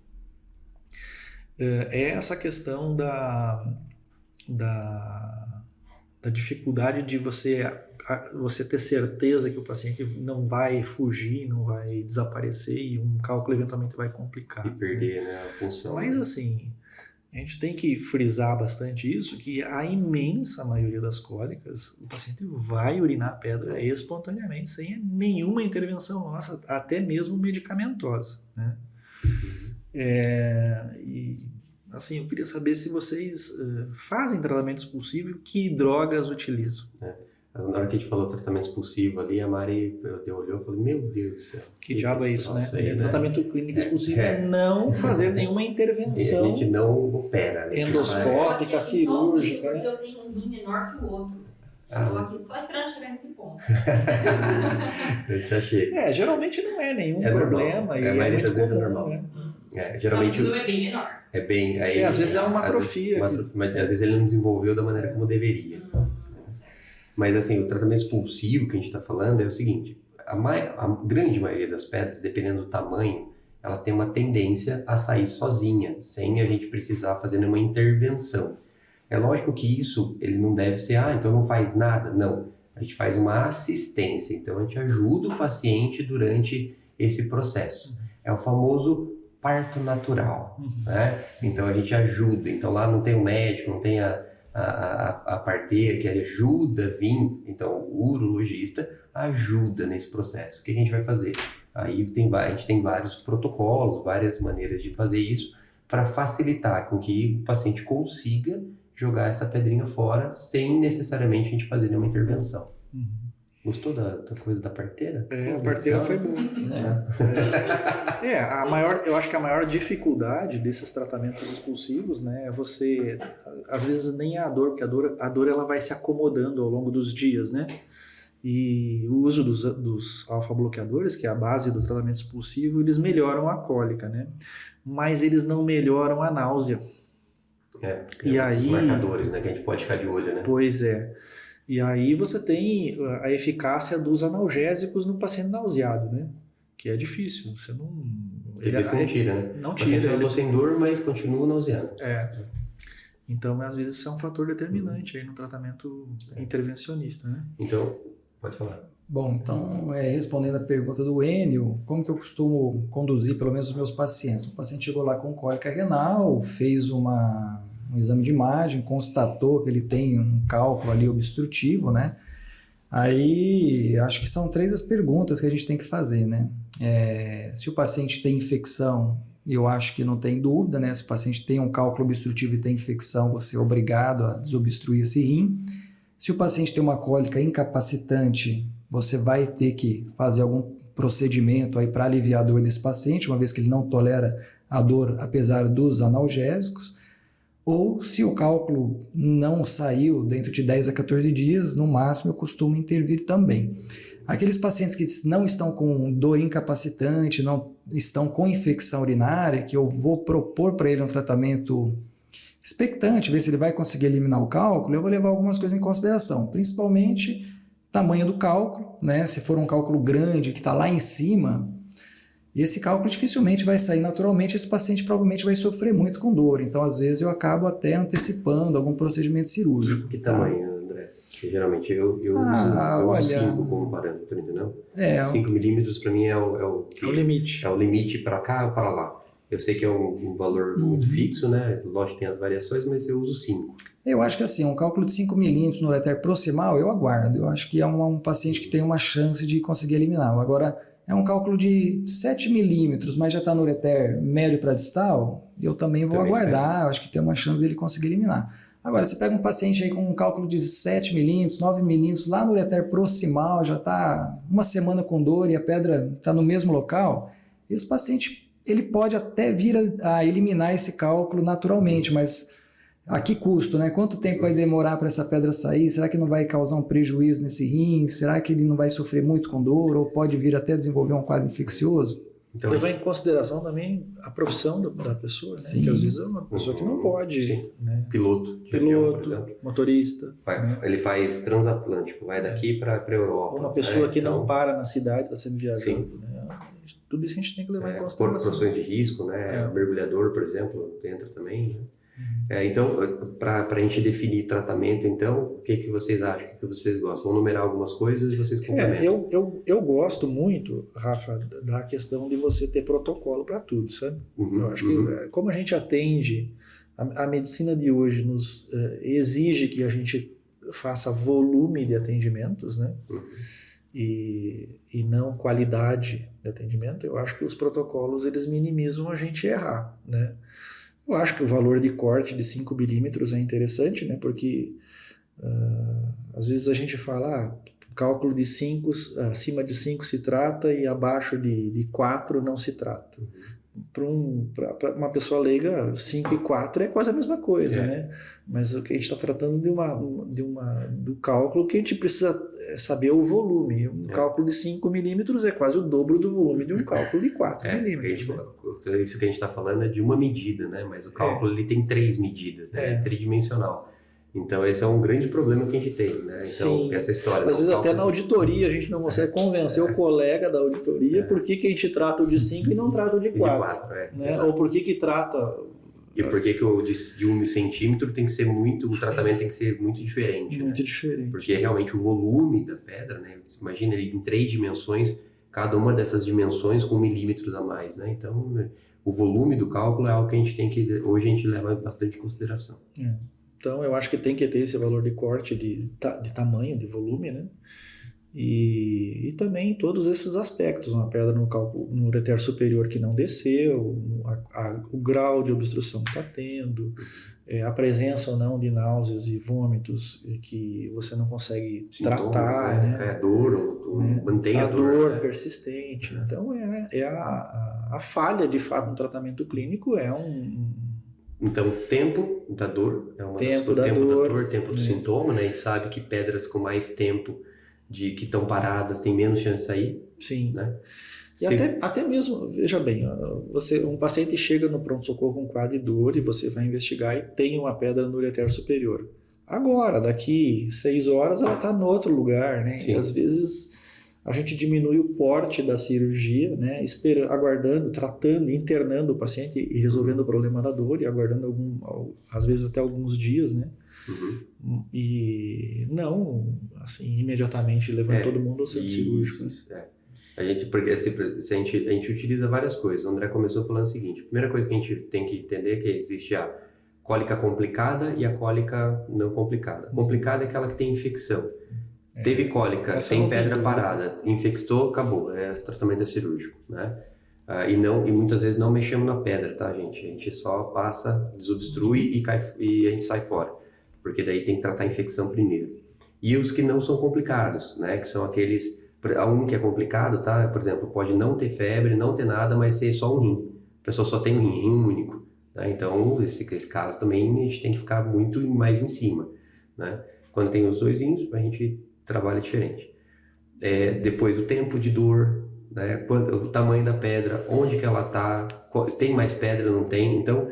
é essa questão da dificuldade de você ter certeza que o paciente não vai fugir, não vai desaparecer e um cálculo eventualmente vai complicar. E perder, né, a função. Mas assim, a gente tem que frisar bastante isso, que a imensa maioria das cólicas, o paciente vai urinar a pedra espontaneamente, sem nenhuma intervenção nossa, até mesmo medicamentosa, né? E assim, eu queria saber se vocês fazem tratamento expulsivo, que drogas utilizam? Na hora que a gente falou tratamento expulsivo ali, a Mari olhou e falou, meu Deus do céu. Que diabo é isso, né? Aí, tratamento clínico expulsivo é não fazer nenhuma intervenção. A gente não opera, né? Endoscópica, cirúrgica. Porque eu tenho um rim menor que o outro. Estou aqui só esperando chegar nesse ponto. Eu te achei. Geralmente não é nenhum problema. Normal. E a maioria das vezes é comum, normal. né? Geralmente não, é bem menor. É bem... Aí, às vezes é uma atrofia. Mas às vezes ele não desenvolveu da maneira como deveria. Mas assim, o tratamento expulsivo que a gente está falando é o seguinte, a grande maioria das pedras, dependendo do tamanho, elas têm uma tendência a sair sozinha, sem a gente precisar fazer nenhuma intervenção. É lógico que isso, ele não deve ser, então não faz nada. Não, a gente faz uma assistência, então a gente ajuda o paciente durante esse processo. É o famoso parto natural, né? Então a gente ajuda, então lá não tem o médico, não tem a parteira que ajuda a vir, então o urologista ajuda nesse processo. O que a gente vai fazer? Aí a gente tem vários protocolos, várias maneiras de fazer isso para facilitar com que o paciente consiga jogar essa pedrinha fora sem necessariamente a gente fazer nenhuma intervenção. Uhum. Gostou da coisa da parteira? A parteira foi boa. Eu acho que a maior dificuldade desses tratamentos expulsivos, né, é você, às vezes nem a dor, porque a dor ela vai se acomodando ao longo dos dias, né? E o uso dos alfa-bloqueadores, que é a base do tratamento expulsivo, eles melhoram a cólica, né? Mas eles não melhoram a náusea. E aí, os marcadores, né, que a gente pode ficar de olho, né? Pois é. E aí você tem a eficácia dos analgésicos no paciente nauseado, né? Que é difícil. Você não... Tem vezes que não tira, né? Não o paciente tira. Eu tô sem dor, mas continua nauseando. Então, às vezes, isso é um fator determinante aí no tratamento intervencionista, né? Então, pode falar. Bom, então, respondendo a pergunta do Enio, como que eu costumo conduzir, pelo menos, os meus pacientes? O paciente chegou lá com cólica renal, fez um exame de imagem, constatou que ele tem um cálculo ali obstrutivo, né? Aí, acho que são 3 as perguntas que a gente tem que fazer, né? Se o paciente tem infecção, eu acho que não tem dúvida, né? Se o paciente tem um cálculo obstrutivo e tem infecção, você é obrigado a desobstruir esse rim. Se o paciente tem uma cólica incapacitante, você vai ter que fazer algum procedimento aí para aliviar a dor desse paciente, uma vez que ele não tolera a dor apesar dos analgésicos. Ou se o cálculo não saiu dentro de 10 a 14 dias, no máximo eu costumo intervir também. Aqueles pacientes que não estão com dor incapacitante, não estão com infecção urinária, que eu vou propor para ele um tratamento expectante, ver se ele vai conseguir eliminar o cálculo, eu vou levar algumas coisas em consideração, principalmente tamanho do cálculo, né? Se for um cálculo grande que está lá em cima, esse cálculo dificilmente vai sair naturalmente, esse paciente provavelmente vai sofrer muito com dor, então às vezes eu acabo até antecipando algum procedimento cirúrgico. Que tamanho, André? Porque, geralmente eu uso 5 como parâmetro, entendeu? 5 milímetros para mim é o limite. É o limite para cá ou para lá. Eu sei que é um valor muito fixo, né? Lógico que tem as variações, mas eu uso 5. Eu acho que assim, um cálculo de 5 milímetros no ureter proximal, eu aguardo. Eu acho que é um paciente que tem uma chance de conseguir eliminar. Agora, é um cálculo de 7 milímetros, mas já está no ureter médio para distal, eu também vou aguardar. Eu acho que tem uma chance dele conseguir eliminar. Agora, você pega um paciente aí com um cálculo de 7 milímetros, 9 milímetros, lá no ureter proximal, já está uma semana com dor e a pedra está no mesmo local, esse paciente ele pode até vir a eliminar esse cálculo naturalmente, mas a que custo, né? Quanto tempo vai demorar para essa pedra sair? Será que não vai causar um prejuízo nesse rim? Será que ele não vai sofrer muito com dor ou pode vir até desenvolver um quadro infeccioso? Então, levar em consideração também a profissão da pessoa, né? Que às vezes é uma pessoa que não pode, né? Piloto, por exemplo. Motorista. Né? Ele faz transatlântico, vai daqui para a Europa. Uma pessoa que não para na cidade, está sempre viajando, né? Tudo isso a gente tem que levar em consideração. Profissões de risco, né? Mergulhador, por exemplo, entra também, né? Então, para a gente definir tratamento, então, o que vocês acham? O que vocês gostam? Vou numerar algumas coisas e vocês complementam. Eu gosto muito, Rafa, da questão de você ter protocolo para tudo, sabe? Eu acho que como a gente atende, a medicina de hoje nos exige que a gente faça volume de atendimentos, né? E não qualidade de atendimento. Eu acho que os protocolos, eles minimizam a gente errar, né? Eu acho que o valor de corte de 5 milímetros é interessante, né? Porque às vezes a gente fala, cálculo de 5, acima de 5 se trata e abaixo de 4 não se trata. Para uma pessoa leiga, 5 e 4 é quase a mesma coisa, né? Mas o que a gente está tratando do cálculo que a gente precisa saber o volume. Um cálculo de 5 milímetros é quase o dobro do volume de um cálculo de 4 milímetros. Isso que a gente está falando é de uma medida, né? Mas o cálculo ele tem 3 medidas, né? É tridimensional. Então, esse é um grande problema que a gente tem, né? Então, essa história... Às vezes até na auditoria a gente não consegue convencer o colega da auditoria por que a gente trata o de 5 e não trata o de 4. Né? Ou por que trata... E por que o de 1 centímetro tem que ser muito... O tratamento tem que ser muito diferente. Muito diferente. Porque realmente o volume da pedra, né? Imagina ele em 3 dimensões, cada uma dessas dimensões com milímetros a mais, né? Então, o volume do cálculo é algo que a gente tem que... Hoje a gente leva bastante em consideração. Então, eu acho que tem que ter esse valor de corte de tamanho, de volume, né? E também todos esses aspectos, uma pedra no ureter superior que não desceu, o grau de obstrução que está tendo, a presença ou não de náuseas e vômitos que você não consegue Sintomas, tratar, né? É dor, ou mantém a dor, né? persistente. Então, a falha, de fato, no tratamento clínico é Então, tempo da dor é uma Tempo das da tempo dor, da dor, tempo do sintoma, né? A gente sabe que pedras com mais tempo que estão paradas têm menos chance de sair, Sim. né? E até mesmo, veja bem, um paciente chega no pronto-socorro com quadro de dor e você vai investigar e tem uma pedra no ureter superior. Agora, daqui 6 horas, ela está no outro lugar, né? Sim. E às vezes a gente diminui o porte da cirurgia, né? Aguardando, tratando, internando o paciente e resolvendo o problema da dor e aguardando às vezes até alguns dias, né? Uhum. E não, assim, imediatamente levando todo mundo ao centro cirúrgico. A gente, porque a gente utiliza várias coisas. O André começou falando o seguinte: a primeira coisa que a gente tem que entender é que existe a cólica complicada e a cólica não complicada. Complicada é aquela que tem infecção. Teve cólica, tem pedra parada, infectou, acabou. O tratamento é cirúrgico, né? E muitas vezes não mexemos na pedra, tá, gente? A gente só passa, desobstrui e a gente sai fora. Porque daí tem que tratar a infecção primeiro. E os que não são complicados, né? Que são aqueles... Um que é complicado, tá? Por exemplo, pode não ter febre, não ter nada, mas ser só um rim. A pessoa só tem um rim único. Tá? Então, esse caso também a gente tem que ficar muito mais em cima, né? Quando tem os 2 rins, a gente trabalha diferente. Depois, o tempo de dor, né? O tamanho da pedra, onde que ela está, tem mais pedra, não tem. Então,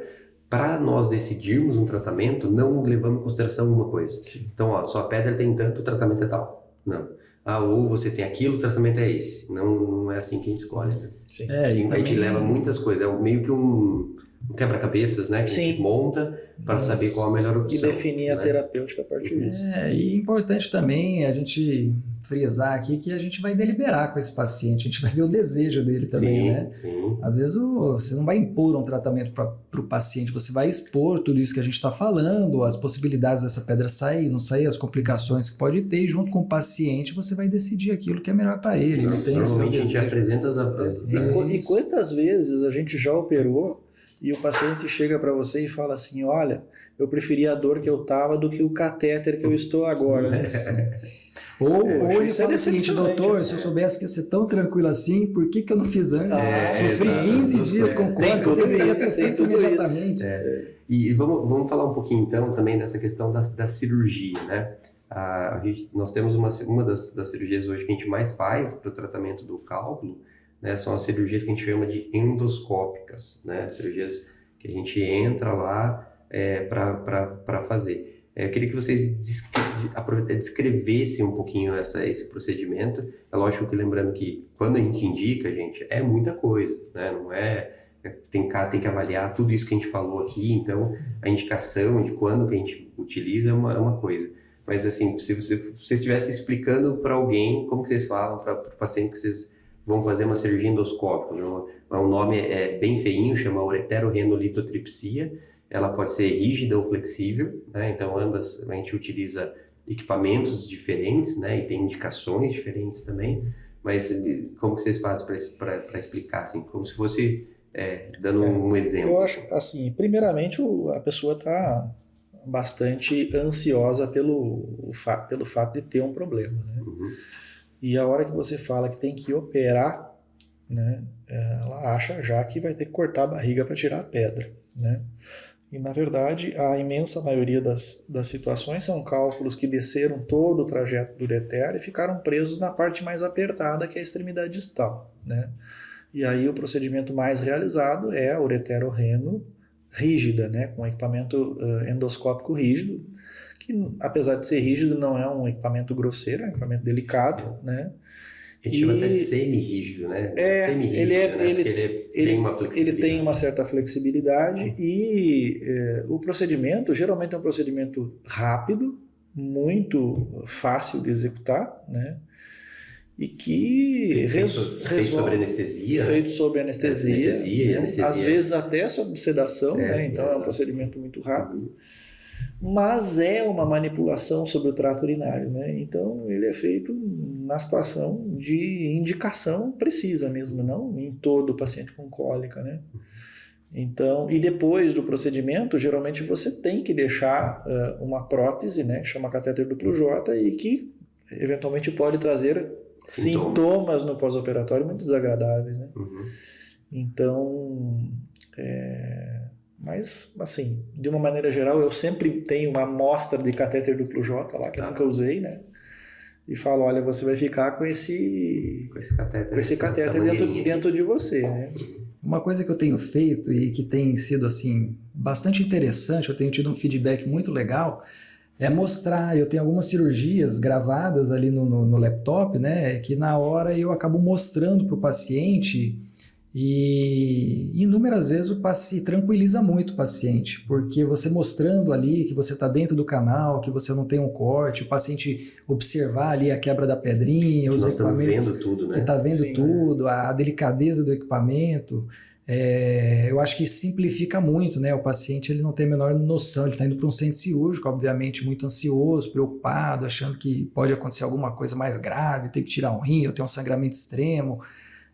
para nós decidirmos um tratamento, não levamos em consideração uma coisa. Sim. Então, sua pedra tem tanto, o tratamento é tal. Não. Ou você tem aquilo, o tratamento é esse. Não é assim que a gente escolhe, né? Sim. A gente leva muitas coisas, é meio que um quebra-cabeças, né? Que a gente monta para saber qual a melhor opção. E definir a terapêutica a partir disso. E importante também a gente frisar aqui que a gente vai deliberar com esse paciente, a gente vai ver o desejo dele também, né? Sim. Às vezes você não vai impor um tratamento para o paciente, você vai expor tudo isso que a gente está falando, as possibilidades dessa pedra sair, não sair, as complicações que pode ter, e junto com o paciente você vai decidir aquilo que é melhor para ele. Normalmente a gente apresenta E quantas vezes a gente já operou e o paciente chega para você e fala assim, olha, eu preferia a dor que eu tava do que o catéter que eu estou agora. Ou ele fala o seguinte, doutor, se eu soubesse que ia ser tão tranquilo assim, por que eu não fiz antes? Sofri 15 dias com cólica, eu deveria ter feito imediatamente. E vamos falar um pouquinho então também dessa questão da cirurgia, né? Nós temos uma das cirurgias hoje que a gente mais faz para o tratamento do cálculo, né, são as cirurgias que a gente chama de endoscópicas, né? Cirurgias que a gente entra lá para fazer. Eu queria que vocês descrevessem um pouquinho esse procedimento. É lógico que lembrando que quando a gente indica, gente, é muita coisa, né? Não tem que avaliar tudo isso que a gente falou aqui, então a indicação de quando que a gente utiliza é uma coisa. Mas assim, se você estivesse explicando para alguém, como que vocês falam para o paciente que vocês vão fazer uma cirurgia endoscópica, né? O nome é bem feinho, chama ureterorenolitotripsia. Ela pode ser rígida ou flexível, né? Então ambas a gente utiliza equipamentos diferentes, né? E tem indicações diferentes também. Mas como que vocês fazem para explicar, assim, como se fosse dando um exemplo? Eu acho, assim, primeiramente a pessoa está bastante ansiosa pelo fato de ter um problema, né? Uhum. E a hora que você fala que tem que operar, né? Ela acha já que vai ter que cortar a barriga para tirar a pedra, né? E, na verdade, a imensa maioria das situações são cálculos que desceram todo o trajeto do ureter e ficaram presos na parte mais apertada, que é a extremidade distal, né? E aí o procedimento mais realizado é a ureterorreno rígida, né? Com equipamento endoscópico rígido, que, apesar de ser rígido, não é um equipamento grosseiro, é um equipamento delicado, né? A gente chama até de semi-rígido, né? Semi-rígido, né? Porque ele tem uma flexibilidade. Ele tem uma certa flexibilidade e o procedimento geralmente é um procedimento rápido, muito fácil de executar, né? E que feito sob anestesia. Feito sob anestesia, anestesia. Às vezes até sob sedação, né? Então é um procedimento muito rápido. Mas é uma manipulação sobre o trato urinário, né? Então ele é feito na situação de indicação precisa mesmo, não em todo paciente com cólica, né? Então, e depois do procedimento, geralmente você tem que deixar uma prótese, né, que chama catéter duplo J, e que eventualmente pode trazer sintomas no pós-operatório muito desagradáveis, né? Então, mas assim, de uma maneira geral, eu sempre tenho uma amostra de catéter duplo J lá, que eu nunca usei, né? E falo, olha, você vai ficar com esse catéter dentro de você, né? Uma coisa que eu tenho feito e que tem sido assim bastante interessante, eu tenho tido um feedback muito legal, é mostrar, eu tenho algumas cirurgias gravadas ali no laptop, né, que na hora eu acabo mostrando para o paciente e inúmeras vezes o paciente tranquiliza muito o paciente, porque você mostrando ali que você está dentro do canal, que você não tem um corte, o paciente observar ali a quebra da pedrinha, os equipamentos, vendo tudo, né? Que está vendo Sim, tudo, a delicadeza do equipamento. Eu acho que simplifica muito, né? O paciente ele não tem a menor noção, ele está indo para um centro cirúrgico, obviamente muito ansioso, preocupado, achando que pode acontecer alguma coisa mais grave, ter que tirar um rim, ou ter um sangramento extremo.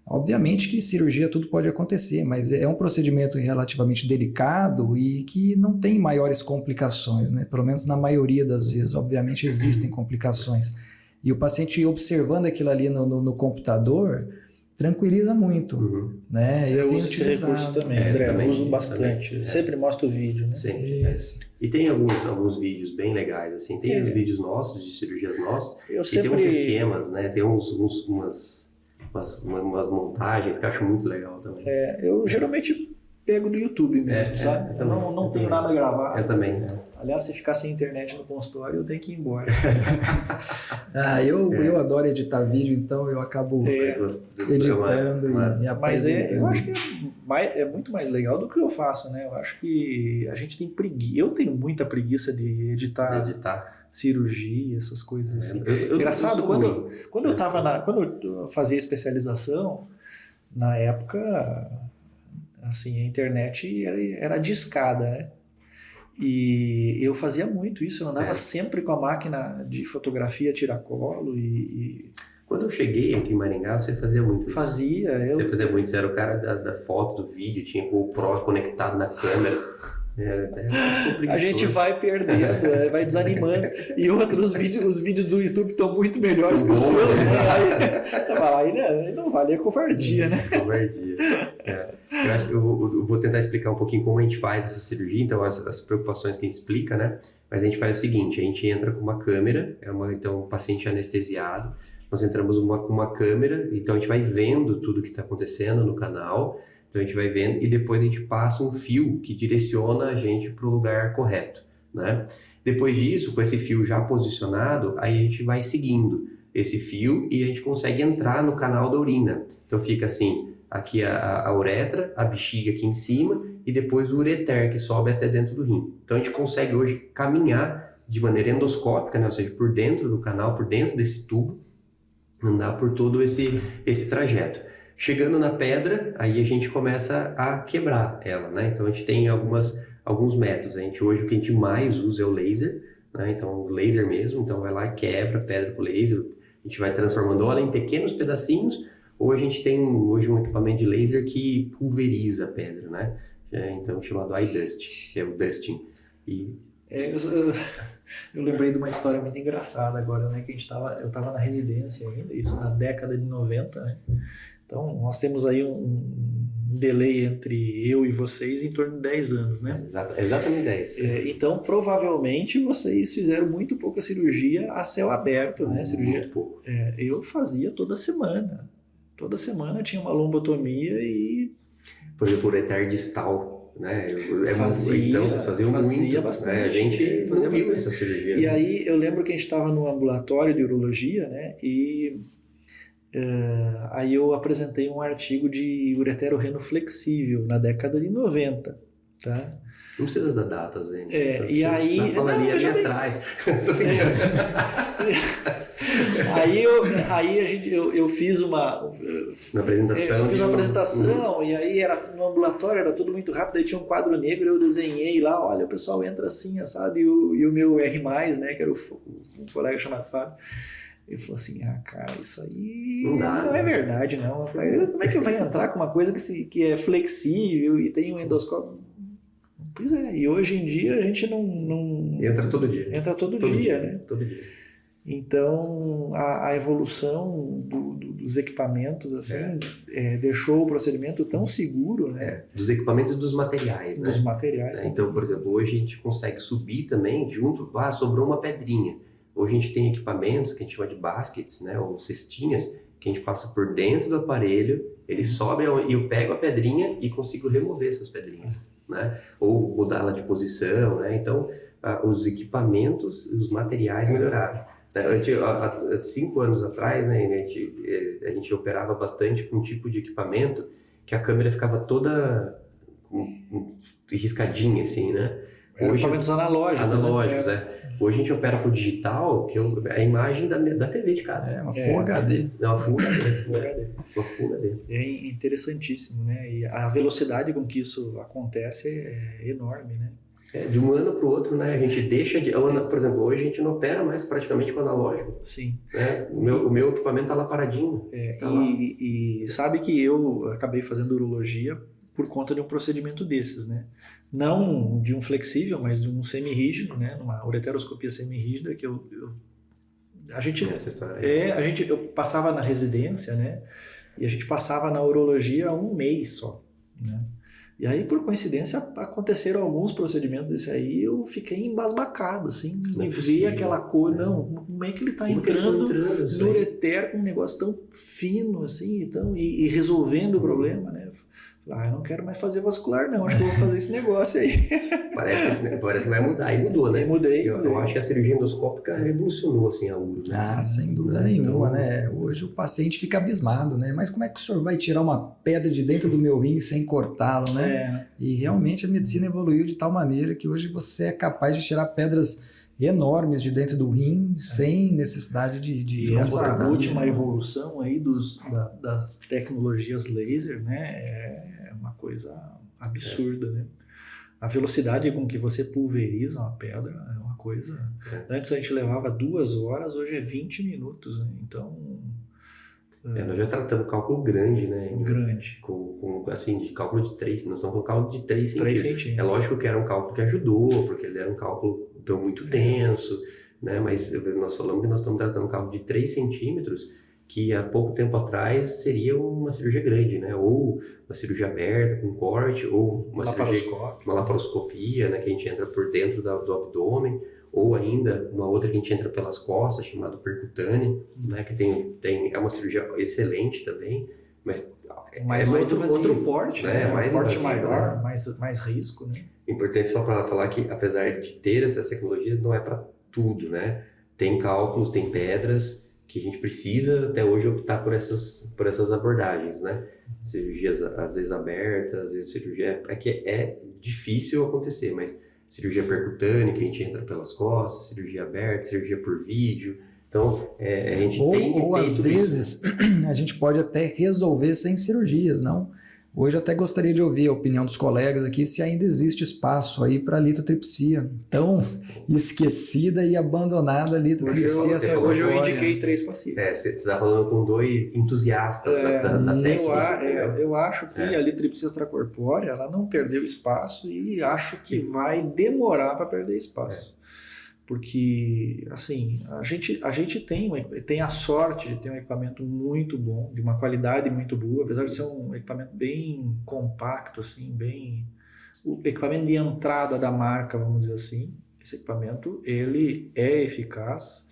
Obviamente que cirurgia tudo pode acontecer, mas é um procedimento relativamente delicado e que não tem maiores complicações, né? Pelo menos na maioria das vezes. Obviamente existem complicações. E o paciente observando aquilo ali no computador tranquiliza muito, né? Eu uso esse recurso também, André, eu uso bastante. Também, sempre mostro o vídeo, né? Sempre. E tem alguns vídeos bem legais, assim. Tem os vídeos nossos, de cirurgias nossas, tem uns esquemas, né? Tem umas montagens que eu acho muito legal também. Eu geralmente pego do YouTube mesmo, sabe? Eu não tenho nada a gravar. Eu também. Aliás, se ficar sem internet no consultório, eu tenho que ir embora. Eu adoro editar vídeo, então eu acabo editando e apresentando. Mas eu acho que é muito mais legal do que eu faço, né? Eu acho que a gente tem preguiça. Eu tenho muita preguiça de editar cirurgia, essas coisas assim. Engraçado, quando eu fazia especialização, na época, assim, a internet era discada, né? E eu fazia muito isso, eu andava sempre com a máquina de fotografia tiracolo e... Quando eu cheguei aqui em Maringá, você fazia muito isso? Você fazia muito, você era o cara da foto, do vídeo, tinha o GoPro conectado na câmera. A gente vai perdendo, vai desanimando. E outros, os vídeos do YouTube estão muito melhores que os seus, né? Aí você fala, aí não vale a covardia, né? Covardia. Eu vou tentar explicar um pouquinho como a gente faz essa cirurgia, então as preocupações que a gente explica, né? Mas a gente faz o seguinte, a gente entra com uma câmera, então um paciente anestesiado, nós entramos com uma câmera, então a gente vai vendo tudo que está acontecendo no canal. Então a gente vai vendo e depois a gente passa um fio que direciona a gente para o lugar correto, né? Depois disso, com esse fio já posicionado, aí a gente vai seguindo esse fio e a gente consegue entrar no canal da urina. Então fica assim, aqui a uretra, a bexiga aqui em cima e depois o ureter que sobe até dentro do rim. Então a gente consegue hoje caminhar de maneira endoscópica, né? Ou seja, por dentro do canal, por dentro desse tubo, andar por todo esse trajeto. Chegando na pedra, aí a gente começa a quebrar ela, né? Então a gente tem alguns métodos. Hoje o que a gente mais usa é o laser, né? Então laser mesmo, então vai lá e quebra a pedra com laser. A gente vai transformando ela em pequenos pedacinhos, ou a gente tem hoje um equipamento de laser que pulveriza a pedra, né? Então chamado iDust, que é o dusting. Eu lembrei de uma história muito engraçada agora, né? Que eu estava na residência ainda, isso na década de 90, né? Então, nós temos aí um delay entre eu e vocês em torno de 10 anos, né? Exatamente 10. Então, provavelmente, vocês fizeram muito pouca cirurgia a céu aberto, né? Muito pouco. Eu fazia toda semana. Toda semana tinha uma lombotomia e... Por exemplo, o ureter distal, né? Então, vocês faziam muito. Bastante. Né? A gente fazia viu essa cirurgia. E aí, eu lembro que a gente estava no ambulatório de urologia, né? E... aí eu apresentei um artigo de ureterorreno flexível na década de 90, tá? Não precisa dar datas ainda. E aí... Falaria ali atrás. eu fiz uma apresentação. Eu fiz uma apresentação e aí no ambulatório era tudo muito rápido, aí tinha um quadro negro, eu desenhei lá, olha, o pessoal entra assim, assado, e o meu R+, né, que era um colega chamado Fábio, Ele falou assim, cara, isso aí Não dá, não né? é verdade, não. Como é que vai entrar com uma coisa que é flexível e tem um endoscópio? Pois é, e hoje em dia a gente não Entra todo dia. entra todo Todo dia, né? Todo dia. Então, a evolução dos equipamentos, assim, deixou o procedimento tão seguro, né? Dos equipamentos e dos materiais, né? Dos materiais. Então, por exemplo, hoje a gente consegue subir também junto, sobrou uma pedrinha. Hoje a gente tem equipamentos que a gente chama de baskets, né, ou cestinhas, que a gente passa por dentro do aparelho, ele sobe e eu pego a pedrinha e consigo remover essas pedrinhas, né? Ou mudar ela de posição, né? Então, os equipamentos, os materiais melhoraram. Há 5 anos atrás, né, a gente operava bastante com um tipo de equipamento que a câmera ficava toda riscadinha, assim, né? Eram equipamentos analógicos. Analógicos, né? Hoje a gente opera com o digital, que é a imagem da TV de casa. Uma Full HD. É uma Full HD. Full HD. Uma Full HD. É interessantíssimo, né? E a velocidade com que isso acontece é enorme, né? De um ano para o outro, né? A gente deixa de... Por exemplo, hoje a gente não opera mais praticamente com analógico. Sim. Né? O meu equipamento tá lá paradinho. Tá lá. E sabe que eu acabei fazendo urologia por conta de um procedimento desses, né? Não de um flexível, mas de um semi-rígido, né? Numa ureteroscopia semi-rígida que eu passava na residência, né? E a gente passava na urologia 1 mês só, né? E aí, por coincidência, aconteceram alguns procedimentos desse aí, eu fiquei embasbacado, assim, de ver aquela cor. Não, como é que ele está entrando no ureter com um negócio tão fino, assim, e resolvendo o problema, né? Eu não quero mais fazer vascular, não, acho que eu vou fazer esse negócio aí. Parece que vai mudar, e mudou, né? Mudei. Eu acho que a cirurgia endoscópica revolucionou, assim, a uro. Né? Sem dúvida nenhuma, né? Hoje o paciente fica abismado, né? Mas como é que o senhor vai tirar uma pedra de dentro do meu rim sem cortá-lo, né? E realmente a medicina evoluiu de tal maneira que hoje você é capaz de tirar pedras enormes de dentro do rim sem necessidade de e essa última evolução aí das tecnologias laser, né, é uma coisa absurda, né? A velocidade com que você pulveriza uma pedra é uma coisa... Antes a gente levava 2 horas, hoje é 20 minutos, né? Então... nós já tratamos cálculo grande, né? Grande. Assim, de cálculo de 3, nós estamos com cálculo de 3 centímetros. 3 centímetros. É lógico que era um cálculo que ajudou, porque ele era um cálculo tão muito tenso, né? Mas nós falamos que nós estamos tratando um cálculo de 3 centímetros, que há pouco tempo atrás seria uma cirurgia grande, né? Ou uma cirurgia aberta com corte, ou uma laparoscopia, né? Que a gente entra por dentro do abdômen, ou ainda uma outra que a gente entra pelas costas, chamada percutânea, né? Que é uma cirurgia excelente também, mas mais outro porte, né? Mais um porte invasivo, maior, né? mais risco, né? Importante só para falar que, apesar de ter essas tecnologias, não é para tudo, né? Tem cálculos, tem pedras que a gente precisa até hoje optar por essas abordagens, né? Cirurgias às vezes abertas, às vezes cirurgia que é difícil acontecer, mas cirurgia percutânea que a gente entra pelas costas, cirurgia aberta, cirurgia por vídeo. Então, a gente tem que ter ou às vezes a gente pode até resolver sem cirurgias, não? Hoje até gostaria de ouvir a opinião dos colegas aqui se ainda existe espaço aí para litotripsia, tão esquecida e abandonada a litotripsia. Hoje eu indiquei 3 pacientes. Você está falando com 2 entusiastas da técnica. Eu acho que a litripsia extracorpórea ela não perdeu espaço e acho que vai demorar para perder espaço. Porque, assim, a gente tem a sorte de ter um equipamento muito bom, de uma qualidade muito boa, apesar de ser um equipamento bem compacto, assim, o equipamento de entrada da marca, vamos dizer assim. Esse equipamento, ele é eficaz.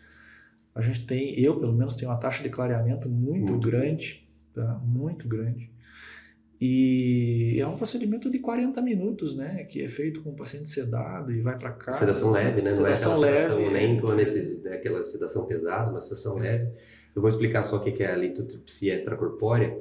Eu pelo menos tenho uma taxa de clareamento muito grande, tá? Muito grande. E é um procedimento de 40 minutos, né? Que é feito com o paciente sedado e vai para casa. Sedação leve, né? Não é aquela sedação nem com aquela sedação pesada, uma sedação leve. Eu vou explicar só o que é a litotripsia extracorpórea.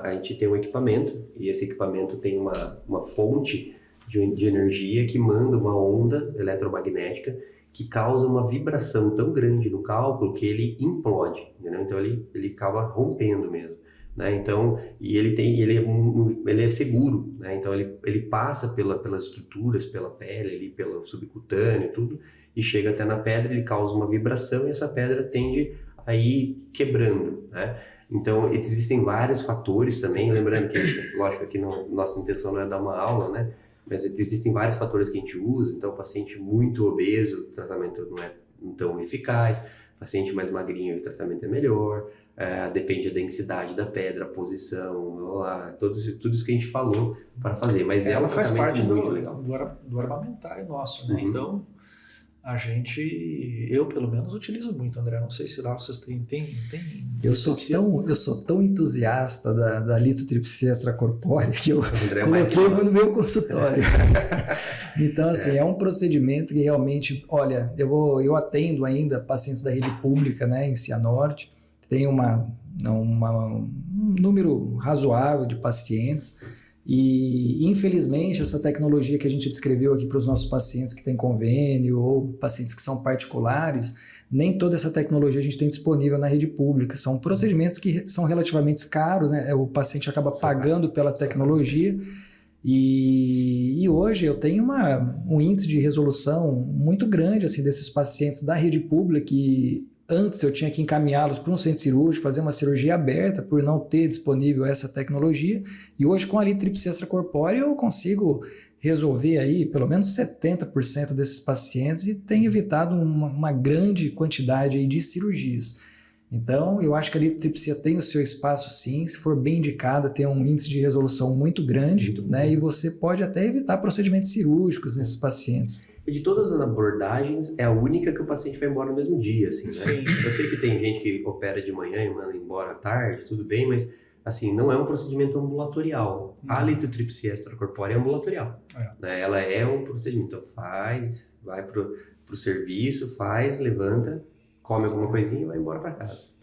A gente tem um equipamento, e esse equipamento tem uma fonte de energia que manda uma onda eletromagnética que causa uma vibração tão grande no cálculo que ele implode, entendeu? Então ele acaba rompendo mesmo. né? Então, e ele é seguro, né? Então ele passa pelas estruturas, pela pele, ali, pelo subcutâneo, tudo, e chega até na pedra, ele causa uma vibração e essa pedra tende a ir quebrando, né? Então, existem vários fatores também, lembrando que, lógico, aqui nossa intenção não é dar uma aula, né? Mas existem vários fatores que a gente usa, então, paciente muito obeso, o tratamento não é tão eficaz, paciente mais magrinho, o tratamento é melhor, depende da densidade da pedra, a posição, tudo isso que a gente falou para fazer, mas Ela um faz parte muito legal. do armamentário nosso, né? Uhum. Então, eu pelo menos utilizo muito, André. Não sei se lá vocês têm Eu sou tão entusiasta da litotripsia extracorpórea que eu coloquei no meu consultório. Então, assim, é um procedimento que realmente, olha, eu atendo ainda pacientes da rede pública, né, em Cianorte, tem um número razoável de pacientes. E, infelizmente, essa tecnologia que a gente descreveu aqui para os nossos pacientes que têm convênio ou pacientes que são particulares, nem toda essa tecnologia a gente tem disponível na rede pública. São procedimentos que são relativamente caros, né? O paciente acaba pagando pela tecnologia. E hoje eu tenho um índice de resolução muito grande assim, desses pacientes da rede pública que antes eu tinha que encaminhá-los para um centro cirúrgico, fazer uma cirurgia aberta por não ter disponível essa tecnologia. E hoje com a litotripsia extracorpórea eu consigo resolver aí pelo menos 70% desses pacientes e tem evitado uma grande quantidade aí de cirurgias. Então eu acho que a litotripsia tem o seu espaço sim, se for bem indicada tem um índice de resolução muito grande, né? E você pode até evitar procedimentos cirúrgicos nesses pacientes. E de todas as abordagens, é a única que o paciente vai embora no mesmo dia, assim, né? Sim. Eu sei que tem gente que opera de manhã e manda embora à tarde, tudo bem, mas, assim, não é um procedimento ambulatorial. A litotripsia extracorpórea é ambulatorial, né? Ela é um procedimento, então vai pro serviço, levanta, come alguma coisinha e vai embora para casa.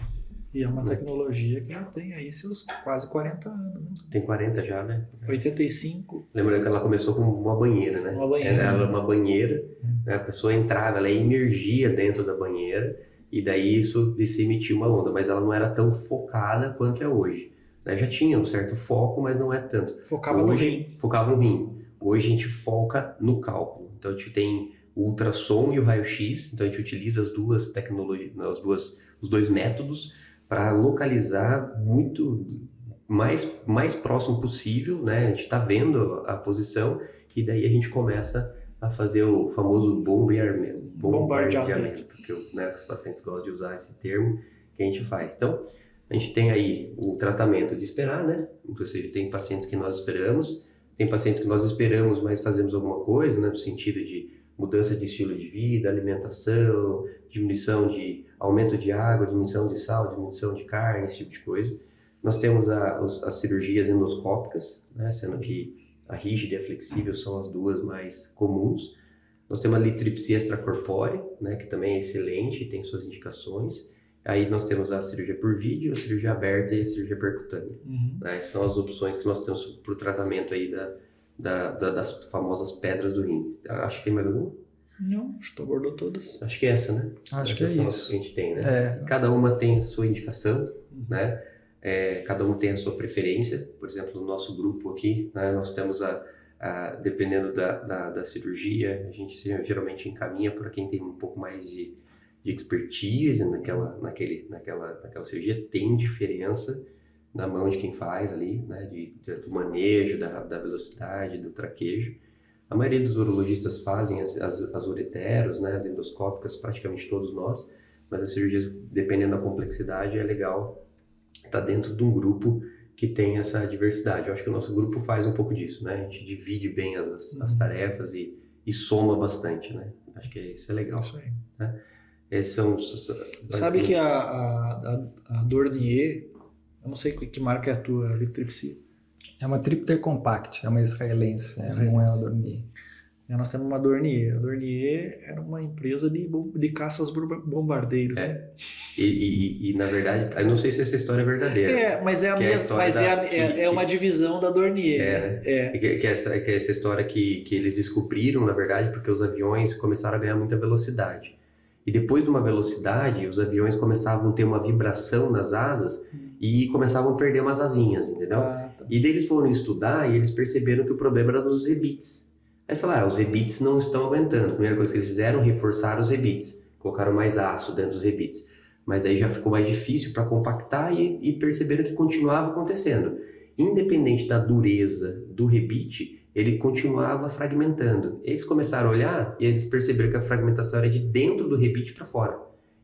E é uma tecnologia que já tem aí seus quase 40 anos, né? Tem 40 já, né? 85. Lembrando que ela começou com uma banheira, né? Uma banheira. Ela é uma banheira, né? A pessoa entrava, ela emergia dentro da banheira e daí isso emitia uma onda, mas ela não era tão focada quanto é hoje, né? Já tinha um certo foco, mas não é tanto. Focava no rim. Focava no rim. Hoje a gente foca no cálculo. Então a gente tem o ultrassom e o raio-x, então a gente utiliza as duas tecnologias, os dois métodos para localizar muito mais próximo possível, né? A gente está vendo a posição e daí a gente começa a fazer o famoso bombardeamento, que os pacientes gostam de usar esse termo que a gente faz. Então, a gente tem aí o tratamento de esperar, né? Inclusive, tem pacientes que nós esperamos, mas fazemos alguma coisa, né? No sentido de mudança de estilo de vida, alimentação, aumento de água, diminuição de sal, diminuição de carne, esse tipo de coisa. Nós temos as cirurgias endoscópicas, né, sendo que a rígida e a flexível são as duas mais comuns. Nós temos a litotripsia extracorpórea, né, que também é excelente e tem suas indicações. Aí nós temos a cirurgia por vídeo, a cirurgia aberta e a cirurgia percutânea. Né, são as opções que nós temos para o tratamento aí das famosas pedras do rim. Acho que tem mais alguma? Não, acho que tu abordou todas. Acho que é essa, né? Acho que é são isso. as que a gente tem, né? Cada uma tem sua indicação, né? Cada um tem a sua preferência. Por exemplo, no nosso grupo aqui, né, nós temos dependendo da cirurgia, a gente geralmente encaminha para quem tem um pouco mais de expertise naquela cirurgia. Tem diferença na mão de quem faz ali, né, do manejo, da velocidade, do traquejo. A maioria dos urologistas fazem as ureteros, né, as endoscópicas, praticamente todos nós, mas as cirurgias, dependendo da complexidade, é legal estar dentro de um grupo que tem essa diversidade. Eu acho que o nosso grupo faz um pouco disso, né, a gente divide bem as tarefas e soma bastante, né, acho que isso é legal. Isso aí. Né? Sabe que a Dornier, eu não sei que marca é a tua litotripsia. É uma Tripter Compact, é uma israelense, não é a Dornier. Nós temos uma Dornier. A Dornier era uma empresa de caças bombardeiros, né? E na verdade, eu não sei se essa história é verdadeira. Mas é a mesma, uma divisão da Dornier. Que é essa história que eles descobriram, na verdade, porque os aviões começaram a ganhar muita velocidade. E depois de uma velocidade, os aviões começavam a ter uma vibração nas asas e começavam a perder umas asinhas, entendeu? Tá. E daí eles foram estudar e eles perceberam que o problema era nos rebites. Aí eles falaram, os rebites não estão aguentando. A primeira coisa que eles fizeram, reforçar os rebites. Colocaram mais aço dentro dos rebites. Mas daí já ficou mais difícil para compactar e perceberam que continuava acontecendo. Independente da dureza do rebite, ele continuava fragmentando. Eles começaram a olhar e eles perceberam que a fragmentação era de dentro do rebite para fora,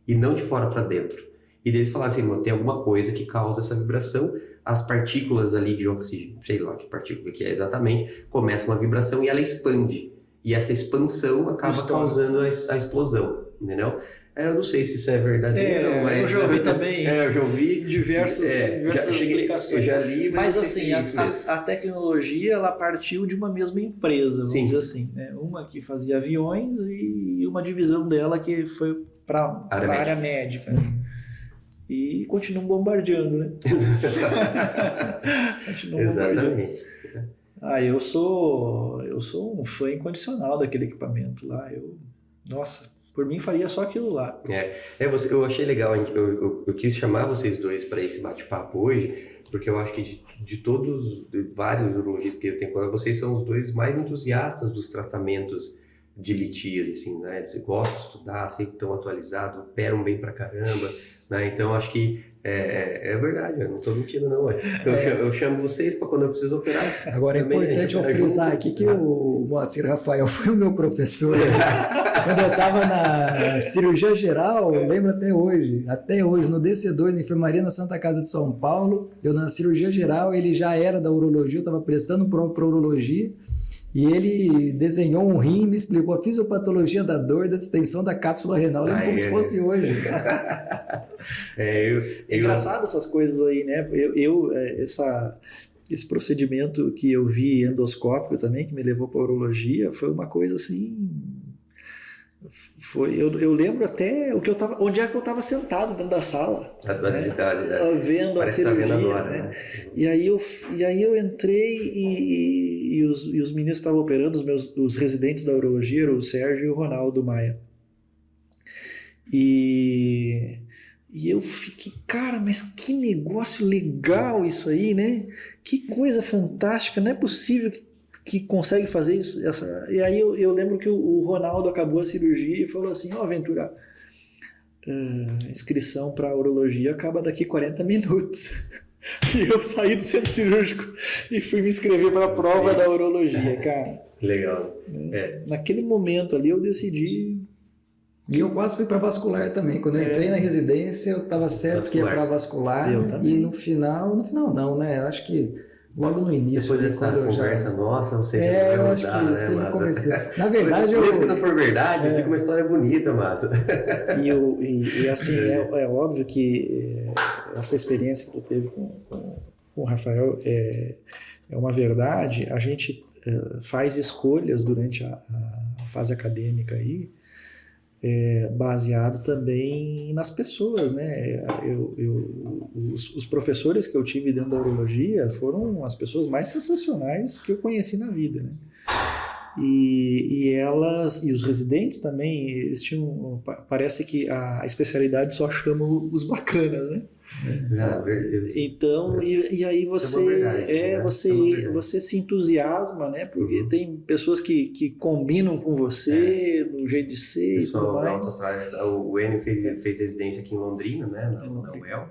e não de fora para dentro. E daí eles falaram assim, tem alguma coisa que causa essa vibração, as partículas ali de oxigênio, sei lá que partícula que é exatamente, começa uma vibração e ela expande. E essa expansão acaba causando a explosão, entendeu? Eu não sei se isso é verdadeiro, mas... Eu já ouvi também eu já ouvi diversas explicações. Eu já li, mas não assim, sei se é isso mesmo. a tecnologia, ela partiu de uma mesma empresa, vamos Sim. dizer assim, né? Uma que fazia aviões e uma divisão dela que foi para a área médica. E continuam bombardeando, né? Continuam bombardeando. Exatamente. Eu sou um fã incondicional daquele equipamento lá. Nossa, por mim faria só aquilo lá. Eu achei legal, eu quis chamar vocês dois para esse bate-papo hoje, porque eu acho que de todos, de vários urologistas que eu tenho com ela, vocês são os dois mais entusiastas dos tratamentos de litíase, assim, né? Eles gostam de estudar, sempre estão atualizados, operam bem pra caramba, né? Então, acho que é verdade, eu não estou mentindo, não. Eu chamo vocês para quando eu preciso operar. Agora, também, é importante eu frisar aqui que o Moacir Rafael foi o meu professor quando eu estava na cirurgia geral, eu lembro até hoje, no DC2, na enfermaria na Santa Casa de São Paulo, eu na cirurgia geral, ele já era da urologia, eu estava prestando prova para urologia, e ele desenhou um rim e me explicou a fisiopatologia da dor e da distensão da cápsula renal, como se fosse hoje. É engraçado essas coisas aí, né? Esse procedimento que eu vi endoscópico também, que me levou para a urologia, foi uma coisa assim... Eu lembro até onde é que eu estava sentado dentro da sala, vendo a cirurgia, agora, né? E aí eu entrei e os meninos que estavam operando, os residentes da urologia, eram o Sérgio e o Ronaldo Maia. E eu fiquei, cara, mas que negócio legal isso aí, né? Que coisa fantástica, não é possível que consegue fazer isso. E aí eu lembro que o Ronaldo acabou a cirurgia e falou assim, Ventura, inscrição para urologia acaba daqui 40 minutos. E eu saí do centro cirúrgico e fui me inscrever para a prova da urologia, cara. Legal. Naquele momento ali eu decidi... E eu quase fui para vascular também. Quando eu entrei na residência, eu estava certo que ia para vascular. E no final não, né? Eu acho que logo no início. Depois dessa conversa nossa, você eu acho que você convenceu. Na verdade, mesmo que não for verdade, fica uma história bonita, Massa. E assim, é óbvio que essa experiência que tu teve com o Rafael é uma verdade. A gente faz escolhas durante a fase acadêmica aí, baseado também nas pessoas, né? Os professores que eu tive dentro da urologia foram as pessoas mais sensacionais que eu conheci na vida, né? E os residentes também, eles tinham, parece que a especialidade só chama os bacanas, né? Então, e aí você se entusiasma, né? Porque tem pessoas que combinam com você, no jeito de ser e tudo mais. O Enio fez residência aqui em Londrina, né? Na UEL.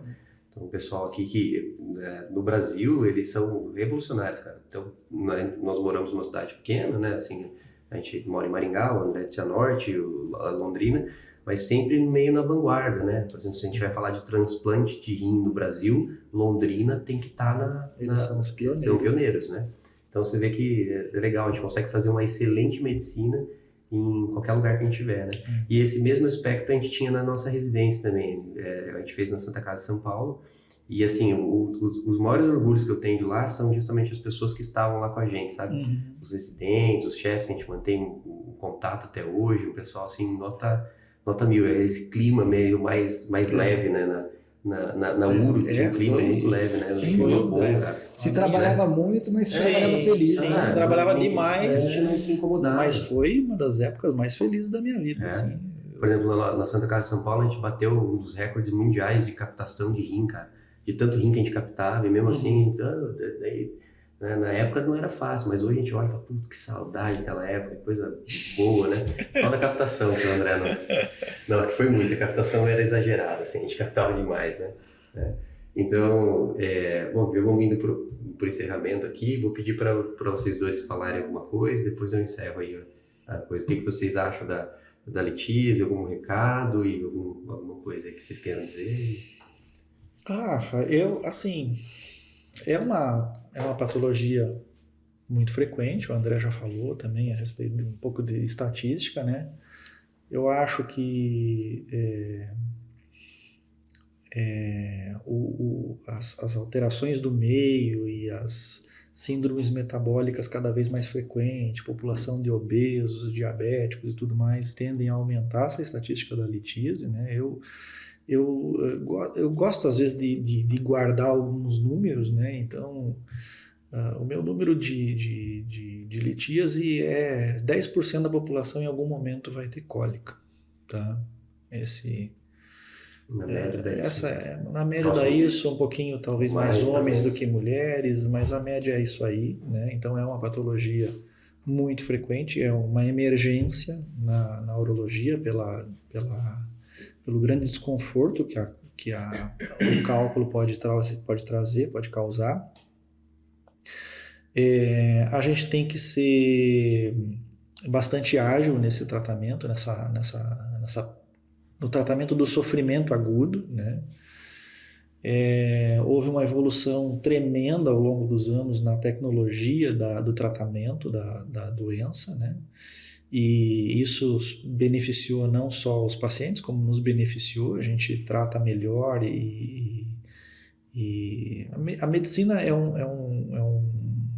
Então, o pessoal aqui que no Brasil, eles são revolucionários, cara. Então, nós moramos numa cidade pequena, né? Assim, a gente mora em Maringá, o André de Cianorte, a Londrina, mas sempre meio na vanguarda, né? Por exemplo, se a gente vai falar de transplante de rim no Brasil, Londrina tem que estar Eles são os pioneiros. São pioneiros, né? Então você vê que é legal, a gente consegue fazer uma excelente medicina em qualquer lugar que a gente estiver, né? E esse mesmo aspecto a gente tinha na nossa residência também. A gente fez na Santa Casa de São Paulo. E assim, os maiores orgulhos que eu tenho de lá são justamente as pessoas que estavam lá com a gente, sabe? Os residentes, os chefes, que a gente mantém um contato até hoje, o pessoal assim, nota mil, esse clima meio mais leve, né? Na Uro tinha um clima muito leve, né? Se trabalhava muito, mas se trabalhava feliz. Sim, se trabalhava demais. A gente não se incomodava. Mas foi uma das épocas mais felizes da minha vida, assim. Por exemplo, na Santa Casa de São Paulo, a gente bateu um dos recordes mundiais de captação de rim, cara. A de tanto rim que a gente captava, e mesmo assim, então, daí, né, na época não era fácil, mas hoje a gente olha e fala, putz, que saudade daquela época, que coisa boa, né? Só da captação que o André não, que foi muito, a captação era exagerada, assim, a gente captava demais, né? Então, bom, eu vou indo por encerramento aqui, vou pedir para vocês dois falarem alguma coisa, depois eu encerro aí a coisa. O que vocês acham da Letícia, algum recado e alguma coisa aí que vocês queiram dizer? Rafa, assim, é uma patologia muito frequente, o André já falou também a respeito de um pouco de estatística, né? Eu acho que as alterações do meio e as síndromes metabólicas cada vez mais frequentes, população de obesos, diabéticos e tudo mais, tendem a aumentar essa estatística da litíase, né? Eu gosto às vezes de guardar alguns números, né? Então, o meu número de litíase é 10% da população em algum momento vai ter cólica, tá? Na média Na média daí isso, um pouquinho talvez mais homens do que mulheres, mas a média é isso aí, né? Então é uma patologia muito frequente, é uma emergência na urologia pelo grande desconforto que o cálculo pode trazer, pode causar. A gente tem que ser bastante ágil nesse tratamento, no tratamento do sofrimento agudo, né? Houve uma evolução tremenda ao longo dos anos na tecnologia do tratamento da doença, né? E isso beneficiou não só os pacientes, como nos beneficiou, a gente trata melhor e a medicina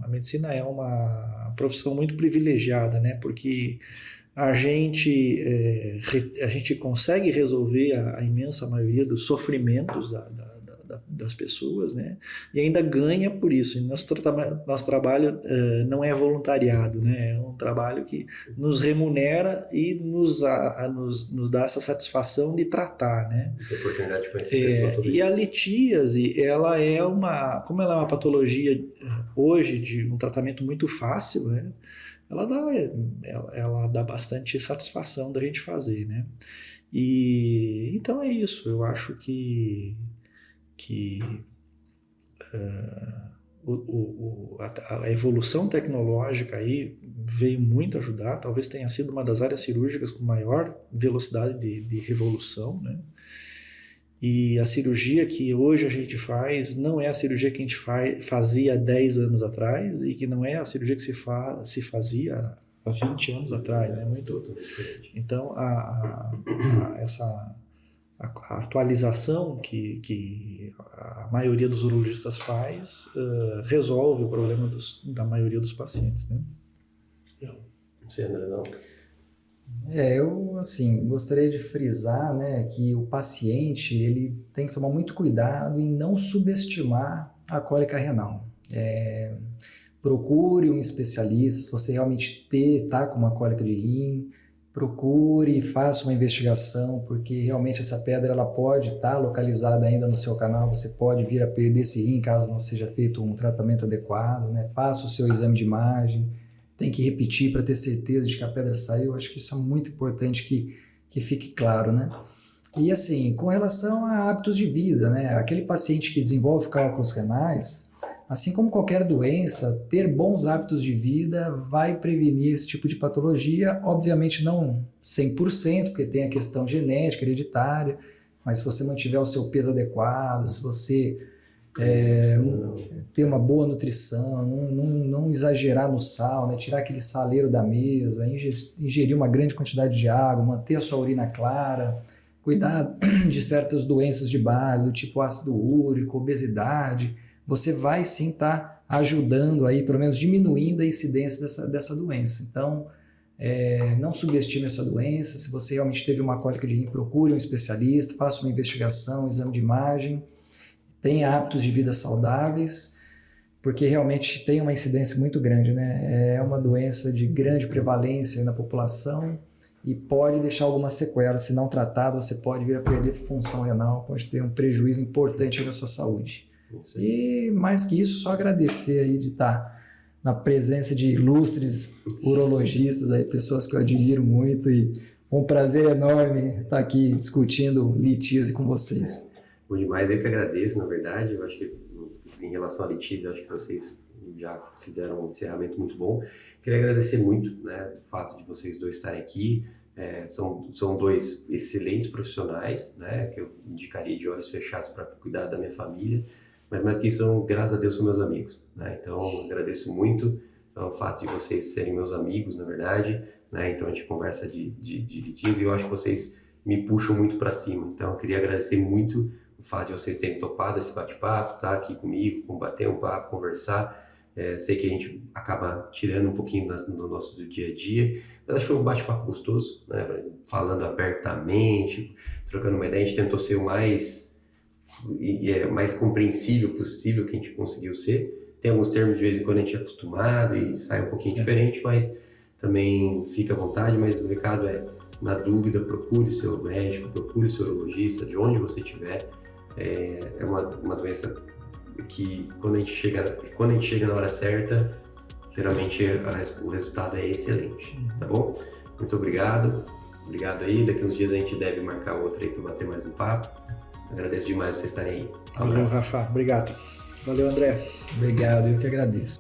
a medicina é uma profissão muito privilegiada, né? Porque a gente consegue resolver a imensa maioria dos sofrimentos das pessoas, né? E ainda ganha por isso. E nosso trabalho não é voluntariado, né? É um trabalho que nos remunera e nos dá essa satisfação de tratar, né? Tem oportunidade de conhecer pessoa todo E dia. a litíase, como ela é uma patologia hoje de um tratamento muito fácil, né? Ela dá bastante satisfação da gente fazer, né? E então é isso. Eu acho que a evolução tecnológica aí veio muito ajudar. Talvez tenha sido uma das áreas cirúrgicas com maior velocidade de revolução, né? E a cirurgia que hoje a gente faz não é a cirurgia que a gente fazia há 10 anos atrás e que não é a cirurgia que se fazia há 20 anos atrás, né? Muito. Então, essa atualização que a maioria dos urologistas faz resolve o problema da maioria dos pacientes, né? Não sei, André, não. Eu, assim, gostaria de frisar, né, que o paciente, ele tem que tomar muito cuidado em não subestimar a cólica renal. Procure um especialista, se você realmente está com uma cólica de rim, procure e faça uma investigação, porque realmente essa pedra ela pode estar localizada ainda no seu canal, você pode vir a perder esse rim caso não seja feito um tratamento adequado, né? Faça o seu exame de imagem, tem que repetir para ter certeza de que a pedra saiu. Acho que isso é muito importante que fique claro, né? E assim, com relação a hábitos de vida, né? Aquele paciente que desenvolve cálculos renais, assim como qualquer doença, ter bons hábitos de vida vai prevenir esse tipo de patologia. Obviamente não 100%, porque tem a questão genética, hereditária, mas se você mantiver o seu peso adequado, se você ter uma boa nutrição, não exagerar no sal, né? Tirar aquele saleiro da mesa, ingerir uma grande quantidade de água, manter a sua urina clara, cuidar de certas doenças de base, do tipo ácido úrico, obesidade, você vai sim estar ajudando aí, pelo menos diminuindo a incidência dessa doença. Então, não subestime essa doença. Se você realmente teve uma cólica de rim, procure um especialista, faça uma investigação, exame de imagem, tenha hábitos de vida saudáveis, porque realmente tem uma incidência muito grande, né? É uma doença de grande prevalência na população e pode deixar alguma sequela. Se não tratado, você pode vir a perder função renal, pode ter um prejuízo importante na sua saúde. Isso aí. E mais que isso, só agradecer aí de estar na presença de ilustres urologistas, aí, pessoas que eu admiro muito, e um prazer enorme estar aqui discutindo litíase com vocês. Bom demais, eu que agradeço, na verdade. Eu acho que em relação à litíase, eu acho que vocês já fizeram um encerramento muito bom. Queria agradecer muito, né, o fato de vocês dois estarem aqui. São dois excelentes profissionais, né, que eu indicaria de olhos fechados para cuidar da minha família, mas mais que isso, graças a Deus, são meus amigos, né? Então, agradeço muito o fato de vocês serem meus amigos, na verdade, né? Então, a gente conversa de litíase e eu acho que vocês me puxam muito para cima. Então, eu queria agradecer muito o fato de vocês terem topado esse bate-papo, estar aqui comigo, bater um papo, conversar. Sei que a gente acaba tirando um pouquinho do nosso dia a dia, mas acho que foi um bate-papo gostoso, né? Falando abertamente, trocando uma ideia. A gente tentou ser o mais compreensível possível que a gente conseguiu ser. Tem alguns termos de vez em quando a gente é acostumado e sai um pouquinho diferente, mas também fica à vontade. Mas o recado é, na dúvida, procure seu médico, procure seu urologista, de onde você estiver. É uma doença que quando a gente chega na hora certa, geralmente o resultado é excelente, tá bom? Muito obrigado aí, daqui uns dias a gente deve marcar outra aí para bater mais um papo. Agradeço demais vocês estarem aí. Valeu, Rafa, obrigado. Valeu, André. Obrigado, eu que agradeço.